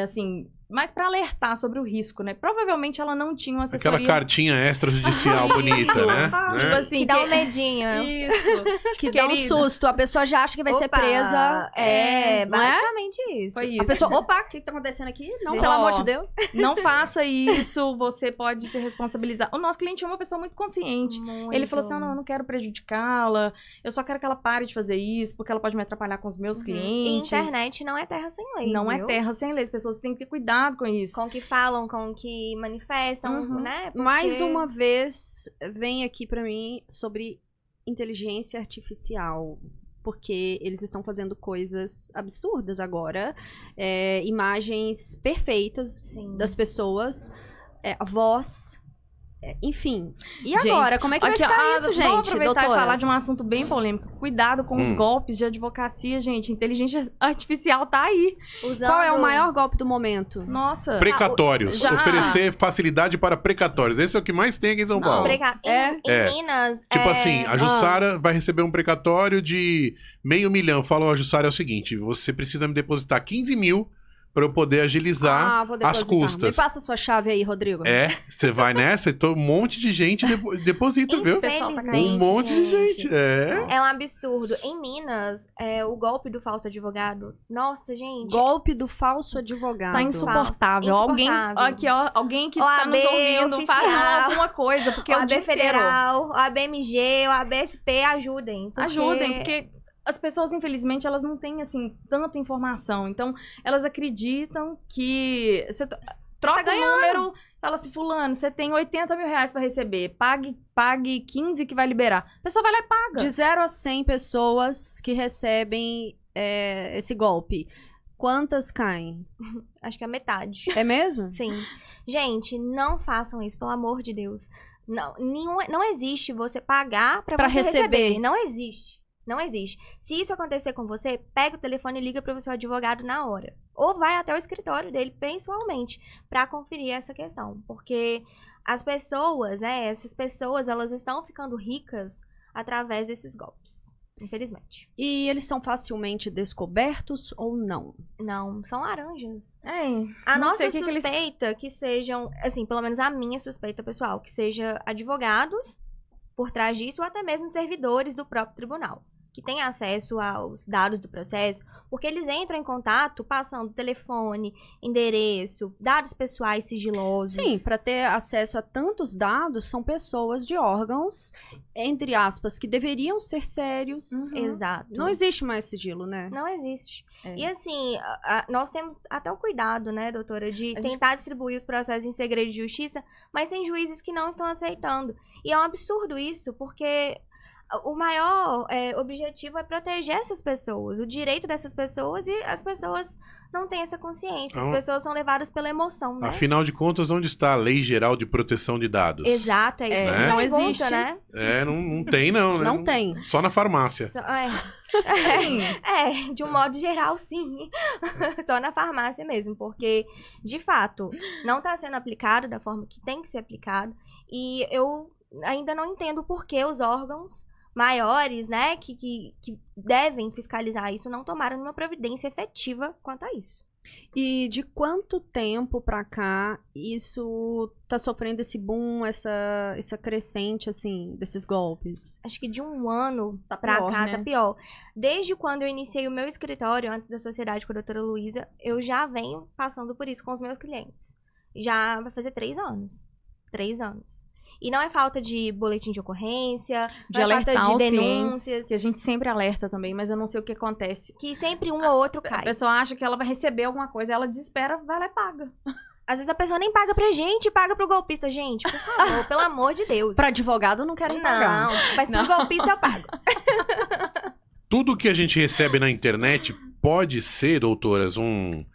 Assim, mais para alertar sobre o risco, né? Provavelmente ela não tinha uma assessoria... Aquela cartinha extrajudicial bonita, né? Tipo assim, Que dá um medinho. Isso. Que dá um susto. A pessoa já acha que vai ser Opa, presa. É, não é? basicamente isso. Foi A isso. pessoa, opa, o que tá acontecendo aqui? Não, Ó, pelo amor de Deus. Não faça isso, você pode se responsabilizar. O nosso cliente é uma pessoa muito consciente. Ele falou assim, não, eu não quero prejudicá-la, eu só quero que ela pare de fazer isso, porque ela pode me atrapalhar com os meus E clientes. internet não é terra sem lei, Não é viu? terra sem lei, as pessoas têm que ter cuidado com isso. Com o que falam, com o que manifestam, né? Porque... Mais uma vez, vem aqui pra mim sobre inteligência artificial. Porque eles estão fazendo coisas absurdas agora. Imagens perfeitas Sim. das pessoas. A voz. Enfim. E Gente, agora? Como é que vai ficar isso, gente? Vamos aproveitar e doutoras? falar de um assunto bem polêmico. Cuidado com os golpes de advocacia, gente. Inteligência artificial tá aí. Usando... Qual é o maior golpe do momento? Nossa. Precatórios. Já. Oferecer facilidade para precatórios. Esse é o que mais tem aqui em São Não. Paulo. Em Minas... Tipo assim, a Jussara vai receber um precatório de R$500 000. Fala, Jussara, é o seguinte, você precisa me depositar 15 mil pra eu poder agilizar vou as depositar. custas. Me passa sua chave aí, Rodrigo. Você vai nessa e um monte de gente deposita, viu? Infelizmente, Um monte de gente. É um absurdo. Em Minas, o golpe do falso advogado. Nossa, gente. Golpe do falso advogado. Tá insuportável. Alguém aqui, ó, alguém que está nos ouvindo, faça alguma coisa, porque é o dia OAB Federal, OAB MG, OAB SP, ajudem. Ajudem, porque as pessoas, infelizmente, elas não têm, assim, tanta informação. Então, elas acreditam que você troca o número, fala assim, fulano, você tem 80 mil reais pra receber, pague 15 que vai liberar. A pessoa vai lá e paga. De 0 a 100 pessoas que recebem esse golpe, quantas caem? Acho que é metade. É mesmo? Sim. Gente, não façam isso, pelo amor de Deus. Não existe você pagar pra você receber. Não existe. Não existe. Se isso acontecer com você, pega o telefone e liga para o seu advogado na hora. Ou vai até o escritório dele pessoalmente para conferir essa questão. Porque as pessoas, né, essas pessoas, elas estão ficando ricas através desses golpes. Infelizmente. E eles são facilmente descobertos ou não? Não, são laranjas. A nossa suspeita que sejam, assim, pelo menos a minha suspeita pessoal, que seja advogados por trás disso ou até mesmo servidores do próprio tribunal, que têm acesso aos dados do processo, porque eles entram em contato passando telefone, endereço, dados pessoais sigilosos. Sim, para ter acesso a tantos dados, são pessoas de órgãos, entre aspas, que deveriam ser sérios. Exato. Não existe mais sigilo, né? Não existe. E assim, nós temos até o cuidado, né, doutora, de tentar distribuir os processos em segredo de justiça, mas tem juízes que não estão aceitando. E é um absurdo isso, porque o maior objetivo é proteger essas pessoas, o direito dessas pessoas, e as pessoas não têm essa consciência. As pessoas são levadas pela emoção, né? Afinal de contas, onde está a Lei Geral de Proteção de Dados? Exato, é isso. Né? Não Pergunta, existe. Né? Não tem, não. Né? Não tem. Só na farmácia. De um modo geral, sim. Só na farmácia mesmo, porque, de fato, não está sendo aplicado da forma que tem que ser aplicado. E eu ainda não entendo por que os órgãos maiores, né, que devem fiscalizar isso, não tomaram nenhuma providência efetiva quanto a isso. E de quanto tempo pra cá isso tá sofrendo esse boom, essa crescente, assim, desses golpes? Acho que de um ano pra cá né? tá pior. Desde quando eu iniciei o meu escritório, antes da sociedade com a doutora Luísa, eu já venho passando por isso com os meus clientes. Já vai fazer 3 anos. 3 anos. E não é falta de boletim de ocorrência, De não é falta alertar de os denúncias. clientes, que a gente sempre alerta também, mas eu não sei o que acontece. Que sempre um ou outro A cai. pessoa acha que ela vai receber alguma coisa, ela desespera, vai lá e paga. Às vezes a pessoa nem paga pra gente, paga pro golpista. Gente, por favor, pelo amor de Deus. Pra advogado não querem pagar. Não, mas pro golpista eu pago. Tudo que a gente recebe na internet pode ser, doutoras, um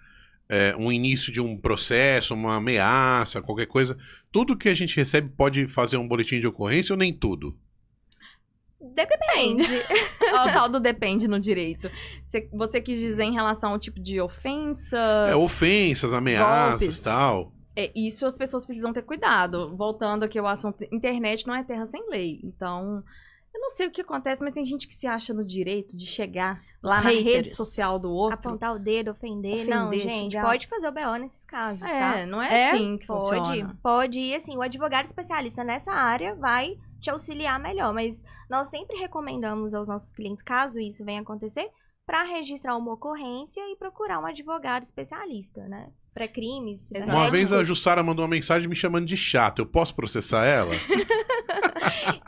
início de um processo, uma ameaça, qualquer coisa. Tudo que a gente recebe pode fazer um boletim de ocorrência ou nem tudo? Depende. O tal do depende no direito. Você quis dizer em relação ao tipo de ofensa? Ofensas, ameaças Golpes. e tal. Isso as pessoas precisam ter cuidado. Voltando aqui ao assunto, internet não é terra sem lei. Então, eu não sei o que acontece, mas tem gente que se acha no direito de chegar Os lá na rede haters. social do outro. Apontar o dedo, ofender. Não, gente, xingar. pode fazer o BO nesses casos, tá? Não é assim que Pode, funciona. pode. E assim, o advogado especialista nessa área vai te auxiliar melhor. Mas nós sempre recomendamos aos nossos clientes, caso isso venha acontecer, para registrar uma ocorrência e procurar um advogado especialista, né? Para crimes. Exato. Uma vez a éticos. Jussara mandou uma mensagem me chamando de chato. Eu posso processar ela?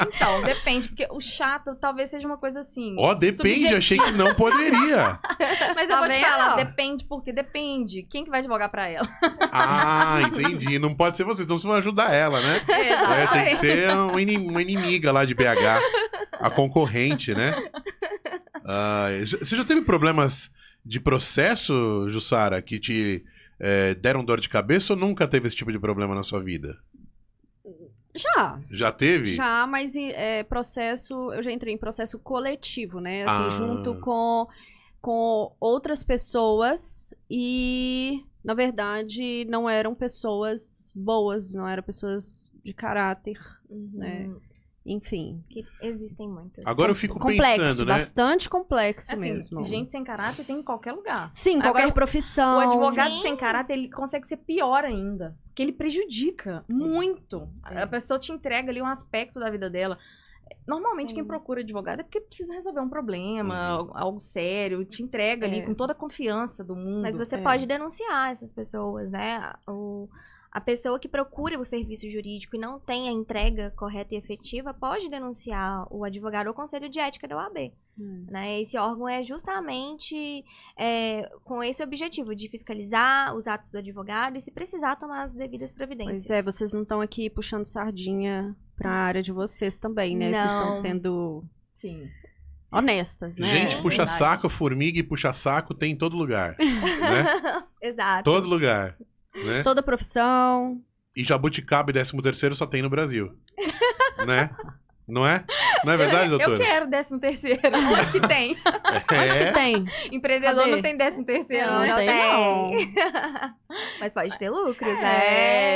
Então, depende, porque o chato talvez seja uma coisa assim. Depende, achei que não poderia. Mas eu Tá vou te vendo? falar, depende, porque depende. Quem que vai advogar pra ela? Entendi. Não pode ser vocês, então vocês vão ajudar ela, né? Exatamente. Tem que ser uma inimiga lá de BH. A concorrente, né? Você já teve problemas de processo, Jussara, que te deram dor de cabeça ou nunca teve esse tipo de problema na sua vida? Já. Já teve? Já, mas eu já entrei em processo coletivo, né? Assim, Ah. junto com outras pessoas e, na verdade, não eram pessoas boas, não eram pessoas de caráter, né? enfim. Que existem muitos. Agora eu fico Complexo, pensando, né? bastante complexo Assim, mesmo. gente sem caráter tem em qualquer lugar. Sim, qualquer Agora, profissão. O advogado Sim. sem caráter, ele consegue ser pior ainda. Porque ele prejudica muito. A pessoa te entrega ali um aspecto da vida dela. Normalmente, Sim. quem procura advogado é porque precisa resolver um problema, algo sério. Te entrega ali com toda a confiança do mundo. Mas você É. pode denunciar essas pessoas, né? A pessoa que procura o serviço jurídico e não tem a entrega correta e efetiva pode denunciar o advogado ou o Conselho de Ética da OAB. Né? Esse órgão é justamente com esse objetivo de fiscalizar os atos do advogado e, se precisar, tomar as devidas providências. Pois é, vocês não estão aqui puxando sardinha pra área de vocês também, né? Vocês estão Não. sendo Sim. honestas, né? Gente puxa verdade. saco, formiga e puxa saco tem em todo lugar, né? Exato. Todo lugar, né? Toda profissão. E jabuticaba e 13º só tem no Brasil, né? Não é? Não é verdade, Eu doutora? quero 13º. Onde que tem? Onde que tem? Empreendedor Cadê? não tem 13º, Não, né? não tem, tem. Mas pode ter lucros, É,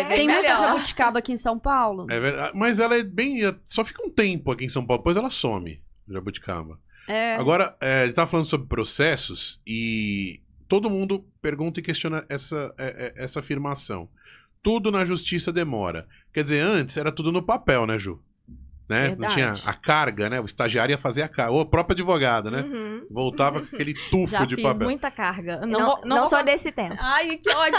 né? bem Tem muita melhor. jabuticaba aqui em São Paulo? É verdade. Mas ela é bem... Só fica um tempo aqui em São Paulo, depois ela some, jabuticaba. É. Agora, ele tá falando sobre processos e todo mundo pergunta e questiona essa afirmação. Tudo na justiça demora. Quer dizer, antes era tudo no papel, né, Ju? Né? Não Verdade. tinha a carga, né? O estagiário ia fazer a carga. Ou a própria advogada, né? Uhum. Voltava com aquele tufo Já de fiz papel. muita carga. Não, vou sou contar- desse tempo. Ai, que ódio.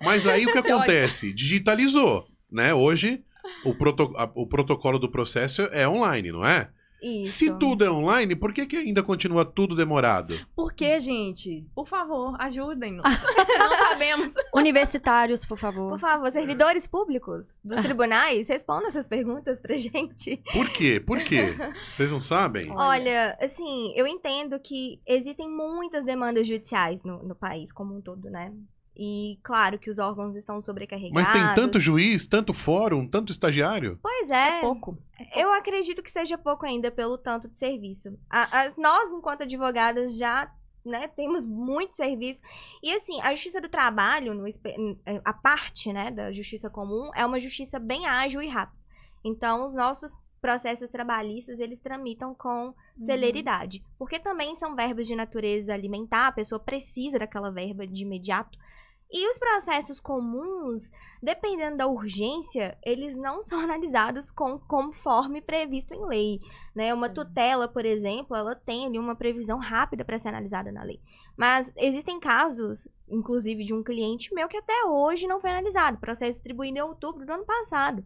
Mas aí o que Que ódio. acontece? Digitalizou, né? Hoje, o protocolo do processo é online, não é? Isso. Se tudo é online, por que ainda continua tudo demorado? Por que, gente? Por favor, ajudem-nos. Não sabemos. Universitários, por favor. Por favor, servidores públicos dos tribunais, respondam essas perguntas pra gente. Por quê? Por quê? Vocês não sabem? Olha, assim, eu entendo que existem muitas demandas judiciais no país como um todo, né? E claro que os órgãos estão sobrecarregados. Mas tem tanto juiz, tanto fórum, tanto estagiário? Pois é. É pouco. Eu acredito que seja pouco ainda pelo tanto de serviço. Nós, enquanto advogadas, já, né, temos muito serviço. E assim, a justiça do trabalho, a parte, né, da justiça comum, é uma justiça bem ágil e rápida. Então, os nossos processos trabalhistas, eles tramitam com celeridade. Porque também são verbas de natureza alimentar, a pessoa precisa daquela verba de imediato. E os processos comuns, dependendo da urgência, eles não são analisados conforme previsto em lei, né? Uma tutela, por exemplo, ela tem ali uma previsão rápida para ser analisada na lei. Mas existem casos, inclusive de um cliente meu, que até hoje não foi analisado. Processo distribuído em outubro do ano passado.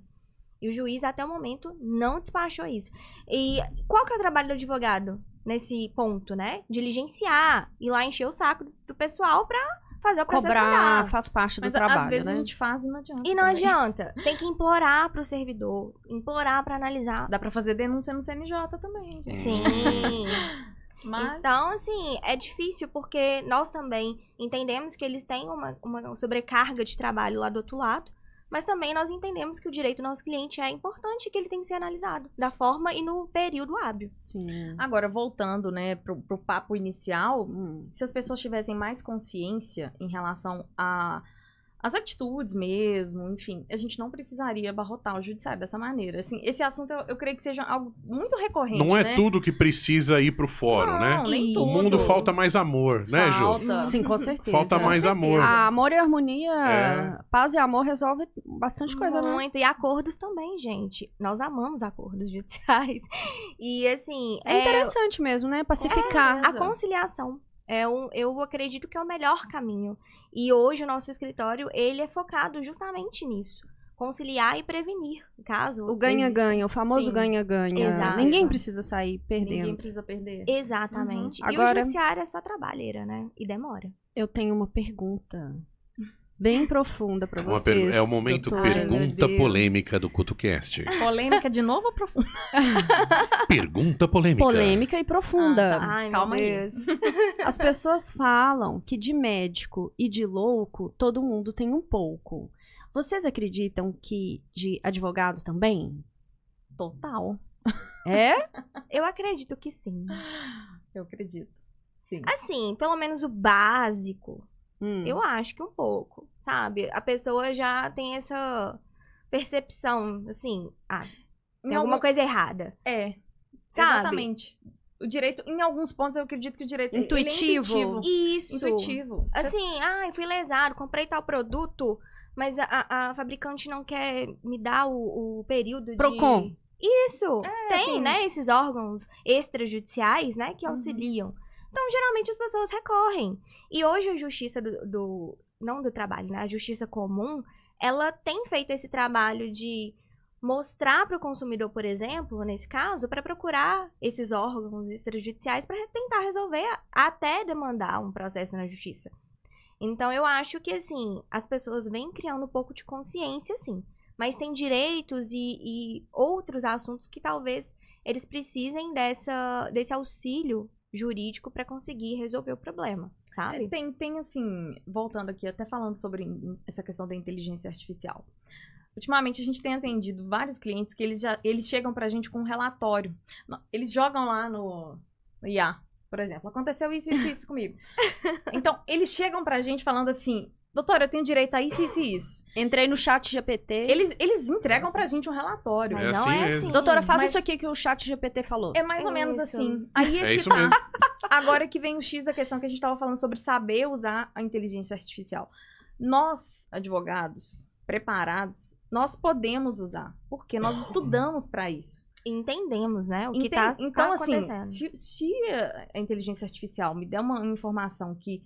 E o juiz, até o momento, não despachou isso. E qual que é o trabalho do advogado nesse ponto, né? Diligenciar, ir lá encher o saco do pessoal pra fazer o processo Cobrar andar. faz parte do Mas trabalho, às vezes né? a gente faz e não adianta. E não também. adianta. Tem que implorar pro servidor, implorar pra analisar. Dá pra fazer denúncia no CNJ também, gente. Sim. Mas Então, assim, é difícil porque nós também entendemos que eles têm uma sobrecarga de trabalho lá do outro lado, mas também nós entendemos que o direito do nosso cliente é importante, que ele tem que ser analisado da forma e no período hábil. Sim. agora, voltando, né, pro papo inicial, se as pessoas tivessem mais consciência em relação às atitudes mesmo, enfim, a gente não precisaria abarrotar o judiciário dessa maneira. Assim, esse assunto eu creio que seja algo muito recorrente, Não é né? tudo que precisa ir pro fórum, Não, né? nem Isso. tudo. O mundo falta mais amor, né, Ju? Falta. Sim, com certeza. Falta mais certeza. amor. Ah, amor e harmonia, É. paz e amor resolve bastante coisa, né? Muito. E acordos também, gente. Nós amamos acordos judiciais. E, assim... É interessante mesmo, né? Pacificar. A conciliação. Eu acredito que é o melhor caminho. E hoje o nosso escritório, ele é focado justamente nisso. Conciliar e prevenir, caso... O ganha-ganha, o famoso Sim. ganha-ganha. Exato. Ninguém precisa sair Ninguém perdendo. precisa perder. Exatamente. Uhum. E Agora- o judiciário é só trabalheira, né? E demora. Eu tenho uma pergunta bem profunda pra Uma vocês. é o momento doutora. pergunta Deus. polêmica do CutoCast. Polêmica de novo ou profunda? Pergunta polêmica. Polêmica e profunda. Ah, tá. Ai, Calma meu aí. Deus. As pessoas falam que de médico e de louco, todo mundo tem um pouco. Vocês acreditam que de advogado também? Total. É? Eu acredito que sim. Eu acredito. Sim. Assim, pelo menos o básico, eu acho que um pouco, sabe? A pessoa já tem essa percepção, assim, Tem alguma coisa errada. Sabe? Exatamente. O direito, em alguns pontos, eu acredito que o direito Intuitivo. ele é intuitivo. Isso. Intuitivo. Assim, eu fui lesado, comprei tal produto, mas a fabricante não quer me dar o período Procon. Isso. Tem, assim. né, esses órgãos extrajudiciais, né, que auxiliam. Então, geralmente, as pessoas recorrem. E hoje a justiça não do trabalho, né, a justiça comum, ela tem feito esse trabalho de mostrar para o consumidor, por exemplo, nesse caso, para procurar esses órgãos extrajudiciais para tentar resolver, até demandar um processo na justiça. Então, eu acho que, assim, as pessoas vêm criando um pouco de consciência, sim. Mas tem direitos e outros assuntos que talvez eles precisem desse auxílio jurídico para conseguir resolver o problema, sabe? Tem, assim, voltando aqui, até falando sobre essa questão da inteligência artificial. Ultimamente, a gente tem atendido vários clientes que eles chegam pra gente com um relatório. Eles jogam lá no IA, por exemplo. Aconteceu isso comigo. Então, eles chegam pra gente falando assim, doutora, eu tenho direito a isso, isso e isso. Entrei no chat GPT. Eles entregam pra gente um relatório. Mas É não assim é mesmo. assim. Doutora, faz Mas- isso aqui que o chat GPT falou. É mais ou menos Isso. assim. Aí É que isso tá. mesmo. Agora que vem o X da questão que a gente tava falando sobre saber usar a inteligência artificial. Nós, advogados, preparados, nós podemos usar. Porque nós estudamos pra isso. Entendemos, né, o que Então, tá assim, acontecendo. se a inteligência artificial me der uma informação que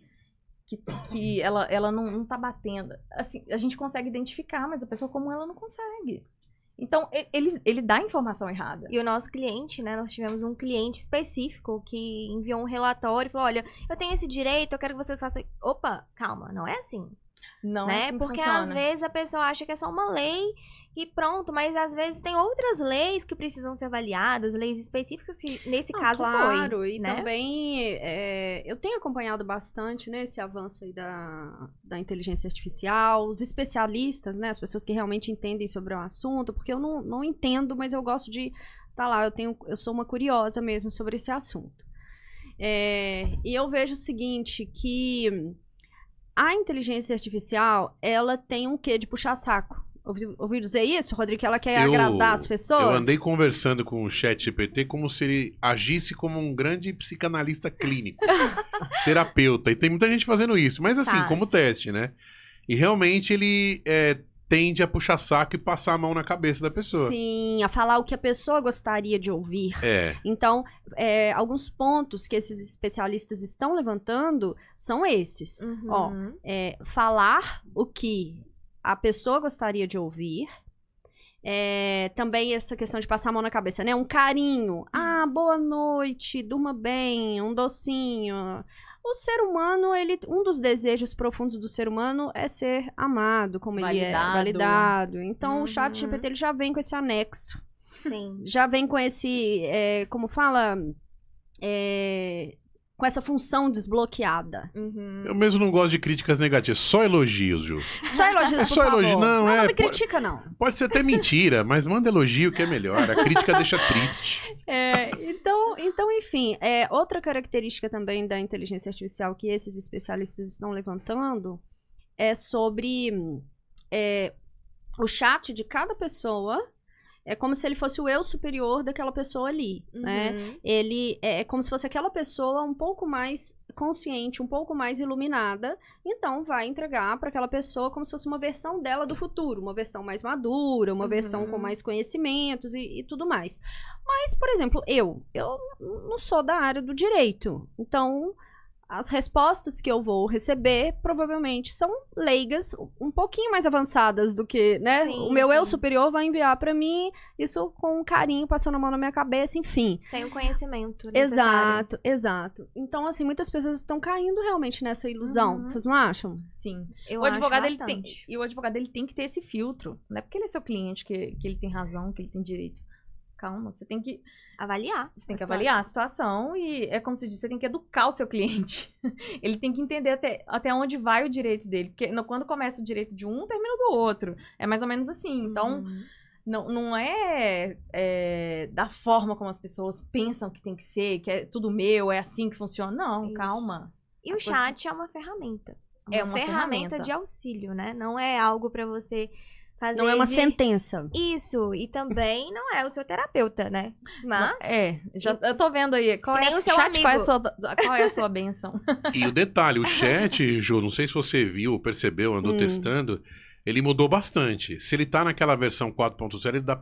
ela não tá batendo, assim, a gente consegue identificar, mas a pessoa comum ela não consegue. Então, ele dá a informação errada. E o nosso cliente, né, nós tivemos um cliente específico que enviou um relatório e falou, olha, eu tenho esse direito, eu quero que vocês façam... Opa, calma, não é assim. Não é Né? assim que Porque funciona. às vezes a pessoa acha que é só uma lei e pronto, mas às vezes tem outras leis que precisam ser avaliadas, leis específicas que nesse caso claro, foi, e né? também eu tenho acompanhado bastante, né, esse avanço aí da inteligência artificial, os especialistas, né, as pessoas que realmente entendem sobre o assunto, porque eu não entendo, mas eu gosto de estar lá, eu sou uma curiosa mesmo sobre esse assunto. E eu vejo o seguinte, que a inteligência artificial, ela tem um quê de puxa-saco. Ouviu dizer isso, Rodrigo? Que ela quer agradar as pessoas? Eu andei conversando com o ChatGPT como se ele agisse como um grande psicanalista clínico, terapeuta. E tem muita gente fazendo isso, mas assim, Faz. como teste, né? E realmente ele tende a puxar saco e passar a mão na cabeça da pessoa. Sim, a falar o que a pessoa gostaria de ouvir. É. Então, alguns pontos que esses especialistas estão levantando são esses. Uhum. Ó, falar o que a pessoa gostaria de ouvir. Também essa questão de passar a mão na cabeça, né? Um carinho. Ah, boa noite, durma bem, um docinho. O ser humano, um dos desejos profundos do ser humano é ser amado, como ele é, validado. Então, o chat GPT ele já vem com esse anexo. Sim. Já vem com esse, como fala, com essa função desbloqueada. Uhum. Eu mesmo não gosto de críticas negativas, só elogios, Ju. Só elogios, É por só favor. elogio, não, não me pode- critica, não. Pode ser até mentira, mas manda elogio que é melhor. A crítica deixa triste. Então, enfim, outra característica também da inteligência artificial que esses especialistas estão levantando é sobre o chat de cada pessoa. É como se ele fosse o eu superior daquela pessoa ali, né? Uhum. Ele é como se fosse aquela pessoa um pouco mais consciente, um pouco mais iluminada, então vai entregar para aquela pessoa como se fosse uma versão dela do futuro, uma versão mais madura, uma versão com mais conhecimentos e tudo mais. Mas, por exemplo, eu não sou da área do direito, então as respostas que eu vou receber provavelmente são leigas, um pouquinho mais avançadas do que, né? Sim, O meu eu sim. superior vai enviar para mim isso com carinho, passando a mão na minha cabeça, enfim. Sem o conhecimento necessário. Exato. Então, assim, muitas pessoas estão caindo realmente nessa ilusão. Uhum. Vocês não acham? Sim. Eu O advogado, acho ele tem, bastante. e o advogado ele tem que ter esse filtro. Não é porque ele é seu cliente que ele tem razão, que ele tem direito. Calma, você tem que Avaliar. Você tem que a avaliar a situação e é como se diz, você tem que educar o seu cliente. Ele tem que entender até onde vai o direito dele. Porque quando começa o direito de um, termina do outro. É mais ou menos assim. Então, Uhum. não é da forma como as pessoas pensam que tem que ser, que é tudo meu, é assim que funciona. Não, Isso. calma. E o As coisas- chat é uma ferramenta. É uma ferramenta ferramenta. de auxílio, né? Não é algo pra você fazer Não é uma de- sentença. Isso, e também não é o seu terapeuta, né? Mas Eu tô vendo aí. Qual Nem é, o seu chat, qual amigo. é a sua bênção? E o detalhe, o chat, Ju, não sei se você viu, percebeu, andou testando, ele mudou bastante. Se ele tá naquela versão 4.0, ele dá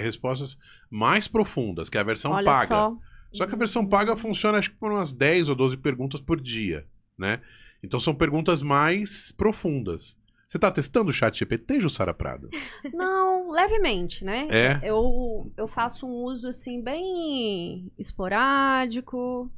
respostas mais profundas, que é a versão Olha paga. só. Só que a versão paga funciona, acho que por umas 10 ou 12 perguntas por dia, né? Então são perguntas mais profundas. Você tá testando o chat GPT, Jussara Prado? Não, levemente, né? É? Eu faço um uso, assim, bem esporádico,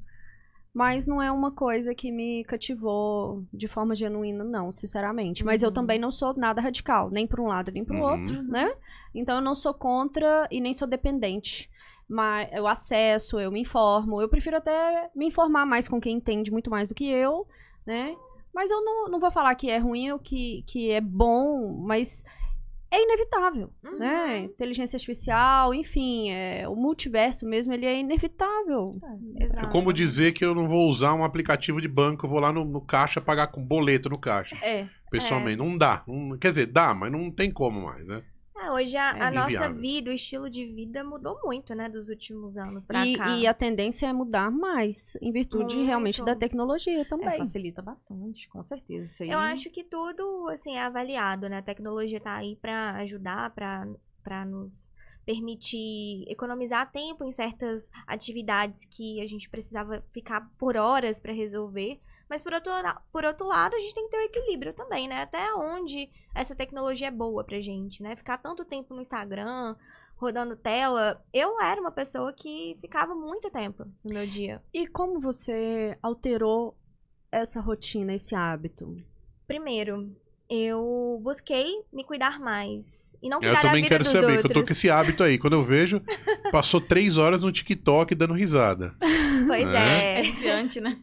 mas não é uma coisa que me cativou de forma genuína, não, sinceramente. Mas eu também não sou nada radical, nem para um lado nem para o outro, né? Então eu não sou contra e nem sou dependente. Mas eu acesso, eu me informo. Eu prefiro até me informar mais com quem entende muito mais do que eu, né? Mas eu não vou falar que é ruim ou que é bom, mas é inevitável, né? Inteligência artificial, enfim, o multiverso mesmo, ele é inevitável. É como dizer que eu não vou usar um aplicativo de banco, eu vou lá no caixa pagar com boleto no caixa. Pessoalmente, não dá. Quer dizer, dá, mas não tem como mais, né? Hoje a nossa inviável. vida, o estilo de vida mudou muito, né? Dos últimos anos pra cá. E a tendência é mudar mais, em virtude Muito. realmente da tecnologia também. Facilita bastante, com certeza. Isso aí... Eu acho que tudo, assim, é avaliado, né? A tecnologia tá aí pra ajudar, pra nos permitir economizar tempo em certas atividades que a gente precisava ficar por horas pra resolver. Mas, por outro lado, a gente tem que ter o equilíbrio também, né? Até onde essa tecnologia é boa pra gente, né? Ficar tanto tempo no Instagram, rodando tela. Eu era uma pessoa que ficava muito tempo no meu dia. E como você alterou essa rotina, esse hábito? Primeiro, eu busquei me cuidar mais. E não Eu cuidar da também vida quero dos saber, outros. que eu tô com esse hábito aí. Quando eu vejo, passou 3 horas no TikTok dando risada. Pois É é. viciante, né?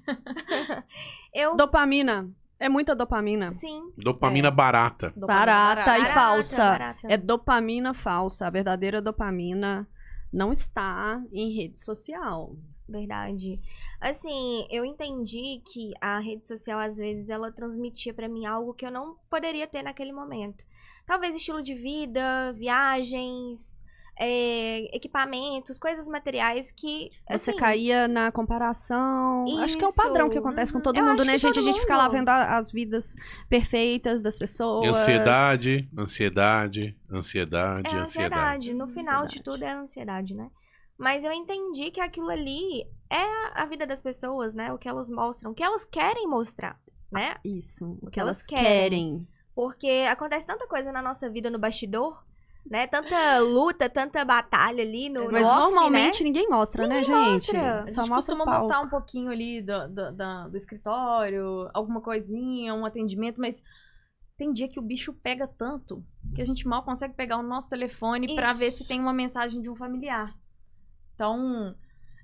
Dopamina. É muita dopamina. Sim. Dopamina barata. Barata e falsa. Barata. É dopamina falsa. A verdadeira dopamina não está em rede social. Verdade. Assim, eu entendi que a rede social, às vezes, ela transmitia pra mim algo que eu não poderia ter naquele momento. Talvez estilo de vida, viagens, equipamentos, coisas materiais que, Você assim, caía na comparação. Acho que é um Isso. padrão que acontece com todo Eu mundo, acho né, que gente? todo A gente fica lá mundo. vendo as vidas perfeitas das pessoas. E ansiedade. é a ansiedade. No final de tudo é a ansiedade, né? Mas eu entendi que aquilo ali é a vida das pessoas, né? O que elas mostram, o que elas querem mostrar, né? Isso. O que que elas elas querem. querem. Porque acontece tanta coisa na nossa vida no bastidor, né? Tanta luta, tanta batalha ali no Mas off, normalmente né? ninguém mostra, né, gente? mostra. A Só gente mostra o costuma palco. mostrar um pouquinho ali do escritório, alguma coisinha, um atendimento, mas tem dia que o bicho pega tanto que a gente mal consegue pegar o nosso telefone pra Isso. ver se tem uma mensagem de um familiar. Então,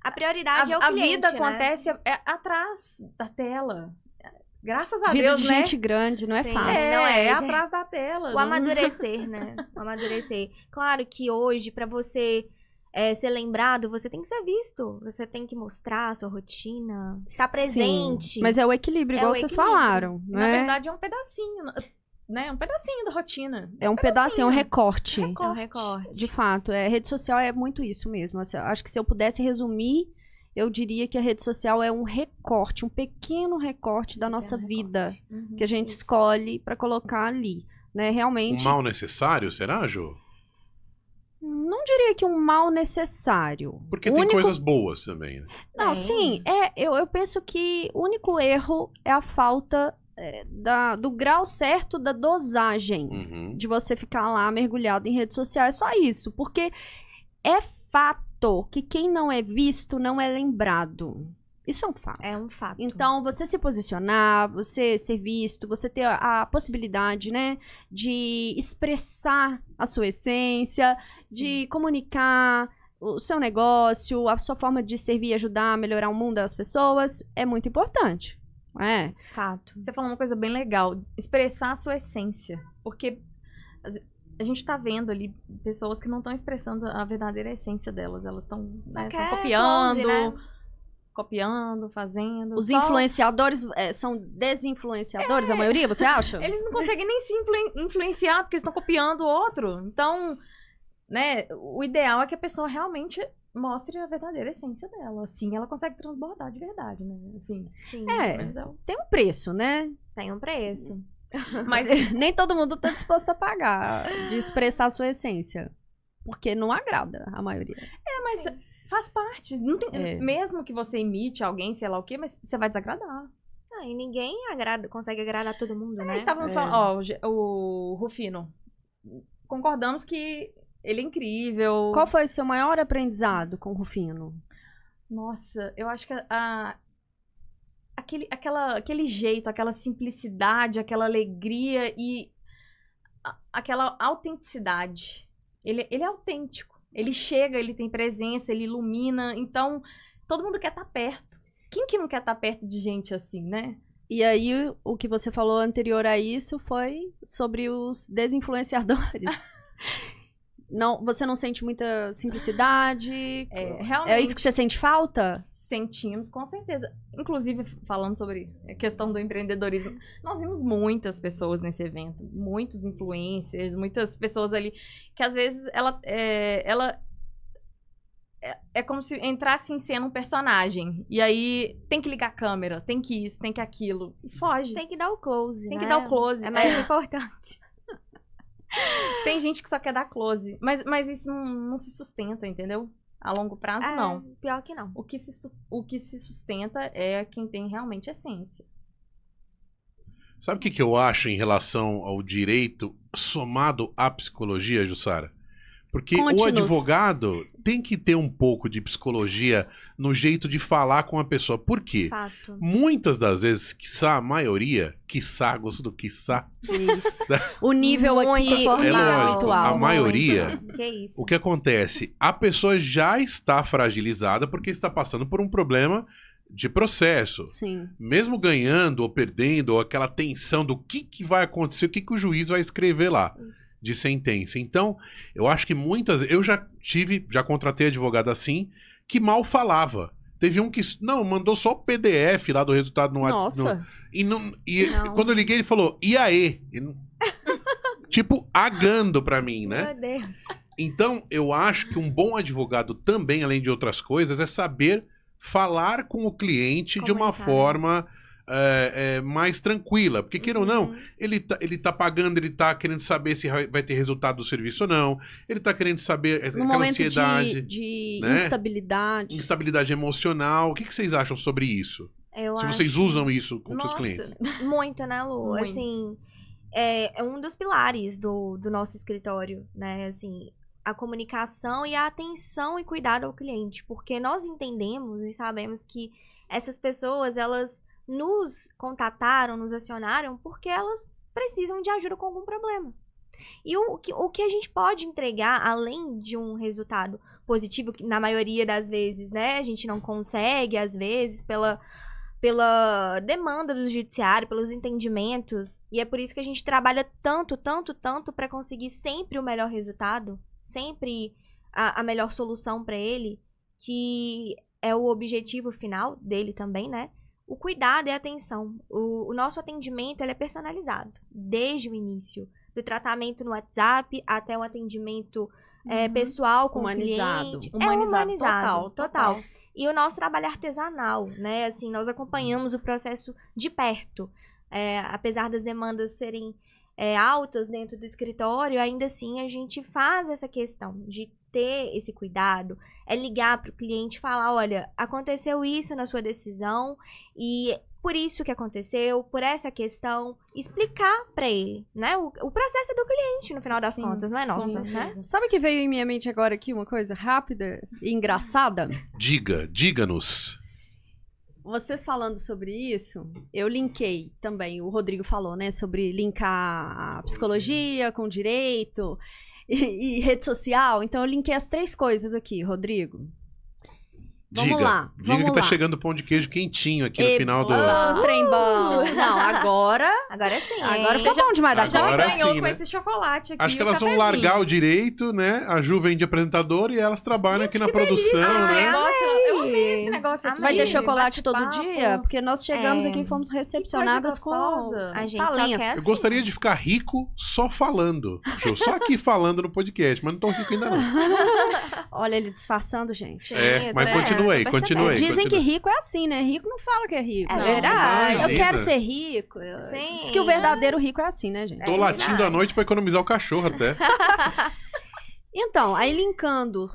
A prioridade é o a cliente, vida né? acontece atrás da tela. Graças a Vida Deus, de né? gente grande, não é Sim. fácil. Não é, gente. atrás da tela. O não- amadurecer, né? O amadurecer. Claro que hoje, pra você ser lembrado, você tem que ser visto. Você tem que mostrar a sua rotina, estar presente. Sim, mas é o equilíbrio, É igual o vocês equilíbrio. falaram. Não Na é? verdade, é um pedacinho, né? Um pedacinho da rotina. É um pedacinho, é um recorte. É um recorte. De fato, rede social é muito isso mesmo. Assim, eu acho que se eu pudesse resumir, eu diria que a rede social é um recorte, um pequeno recorte da nossa vida, que a gente Isso. escolhe pra colocar ali, né? Um Realmente, mal necessário, será, Jô? não diria que um mal necessário. Porque O tem único- coisas boas também, né? Não, sim, eu penso que o único erro é a falta do grau certo da dosagem. Uhum. De você ficar lá mergulhado em redes sociais, só isso. Porque é fato que quem não é visto não é lembrado. Isso é um fato. É um fato. Então, você se posicionar, você ser visto, você ter a possibilidade, né, de expressar a sua essência, de comunicar o seu negócio, a sua forma de servir e ajudar a melhorar o mundo das pessoas, é muito importante. Não é? Fato. Você falou uma coisa bem legal, expressar a sua essência. Porque a gente tá vendo ali pessoas que não estão expressando a verdadeira essência delas. Elas estão quer copiando, close, né? copiando, fazendo. Os só- influenciadores são desinfluenciadores, a maioria, você acha? Eles não conseguem nem se influenciar, porque eles estão copiando o outro. Então, né, o ideal é que a pessoa realmente mostre a verdadeira essência dela. Assim, ela consegue transbordar de verdade, né? Assim, Sim, É, tem um preço, né? tem um preço. Mas nem todo mundo tá disposto a pagar de expressar a sua essência. Porque não agrada a maioria. mas faz parte. Não tem, É. Mesmo que você imite alguém, sei lá o quê, mas você vai desagradar. Ah, e ninguém consegue agradar todo mundo, né? Estávamos falando, ó, o Rufino. Concordamos que ele é incrível. Qual foi o seu maior aprendizado com o Rufino? Nossa, eu acho que aquele jeito, aquela simplicidade, aquela alegria e aquela autenticidade. Ele é autêntico. Ele chega, ele tem presença, ele ilumina. Então, todo mundo quer estar perto. Quem que não quer estar perto de gente assim, né? E aí, o que você falou anterior a isso foi sobre os desinfluenciadores. Não, você não sente muita simplicidade? Realmente. É isso que você sente falta? Sentimos, com certeza. Inclusive, falando sobre a questão do empreendedorismo, nós vimos muitas pessoas nesse evento, muitos influencers, muitas pessoas ali, que às vezes ela é como se entrasse em cena um personagem, e aí tem que ligar a câmera, tem que isso, tem que aquilo, e foge. Tem que dar o close, Tem né? que dar o close. É mais importante. Tem gente que só quer dar close, mas isso não se sustenta, entendeu? A longo prazo, não. Pior que não. O que se sustenta é quem tem realmente essência. Sabe o que eu acho em relação ao direito somado à psicologia, Jussara? Porque o Conte-nos. advogado tem que ter um pouco de psicologia no jeito de falar com a pessoa. Por quê? Fato. Muitas das vezes, quiçá a maioria, quiçá, gosto do quiçá, Isso. O nível Muito aqui formal. é é lógico, muito a alto. maioria, Que isso? o que acontece? A pessoa já está fragilizada porque está passando por um problema de processo. Sim. Mesmo ganhando ou perdendo, ou aquela tensão do que vai acontecer, o que o juiz vai escrever lá de sentença. Então, eu acho que eu já contratei advogado assim, que mal falava. Teve um que, não, mandou só o PDF lá do resultado no WhatsApp. Nossa. Não. Quando eu liguei, ele falou, e aí? Tipo, agando pra mim, né? Meu Deus. Então, eu acho que um bom advogado também, além de outras coisas, é saber falar com o cliente de uma Comunicar, né? forma mais tranquila. Porque, queira ou não, ele tá pagando, ele tá querendo saber se vai ter resultado do serviço ou não. Ele tá querendo saber No aquela momento ansiedade, de né? instabilidade. instabilidade emocional. O que vocês acham sobre isso? Eu Se acho vocês usam isso com seus Nossa, clientes. muito, né, Lu? Muito. Assim, é um dos pilares do nosso escritório, né? Assim, a comunicação e a atenção e cuidado ao cliente. Porque nós entendemos e sabemos que essas pessoas, elas nos contataram, nos acionaram porque elas precisam de ajuda com algum problema. E o que a gente pode entregar, além de um resultado positivo, que na maioria das vezes, né, a gente não consegue, às vezes, pela demanda do judiciário, pelos entendimentos, e é por isso que a gente trabalha tanto para conseguir sempre o melhor resultado, sempre a melhor solução para ele, que é o objetivo final dele também, né? O cuidado e a atenção. O nosso atendimento, ele é personalizado, desde o início, do tratamento no WhatsApp até o atendimento pessoal com Humanizado. o cliente. Humanizado. Total. E o nosso trabalho é artesanal, né? Assim, nós acompanhamos o processo de perto. Apesar das demandas serem altas dentro do escritório, ainda assim a gente faz essa questão de ter esse cuidado, ligar para o cliente e falar, olha, aconteceu isso na sua decisão e por isso que aconteceu, por essa questão, explicar para ele, né? O processo é do cliente, no final das Sim, contas, não é nosso, com né? certeza. Sabe o que veio em minha mente agora aqui? Uma coisa rápida e engraçada? Diga-nos. Vocês falando sobre isso, eu linkei também, o Rodrigo falou, né? Sobre linkar a psicologia com direito e rede social. Então eu linkei as 3 coisas aqui, Rodrigo. Vamos lá, Diga vamos que tá lá. chegando o pão de queijo quentinho aqui no final do... Ô, trem bom. Não, agora sim. Agora hein? foi bom demais da Agora Já me conta. ganhou sim, com né? esse chocolate aqui. Acho que o elas vão cafezinho. largar o direito, né? A Ju vem de apresentadora e elas trabalham aqui na produção, Esse né? negócio, eu amei esse negócio aqui. Vai Vai ter Sim, chocolate todo bate-papo. dia? Porque nós chegamos É. aqui e fomos recepcionadas com gostosa. A gente só talento. quer Eu assim. gostaria de ficar rico só falando. Ju, só aqui falando no podcast, mas não tô rico ainda não. Olha ele disfarçando, gente. Sim, É, eu mas tô- continua aí, tô percebendo. continua aí. Dizem que continua. rico é assim, né? Rico não fala que é rico. É Não. verdade. Eu Imagina. quero ser rico. Sim. Diz que o verdadeiro rico é assim, né, gente? Tô É latindo verdade. à noite pra economizar o cachorro até. Então, aí linkando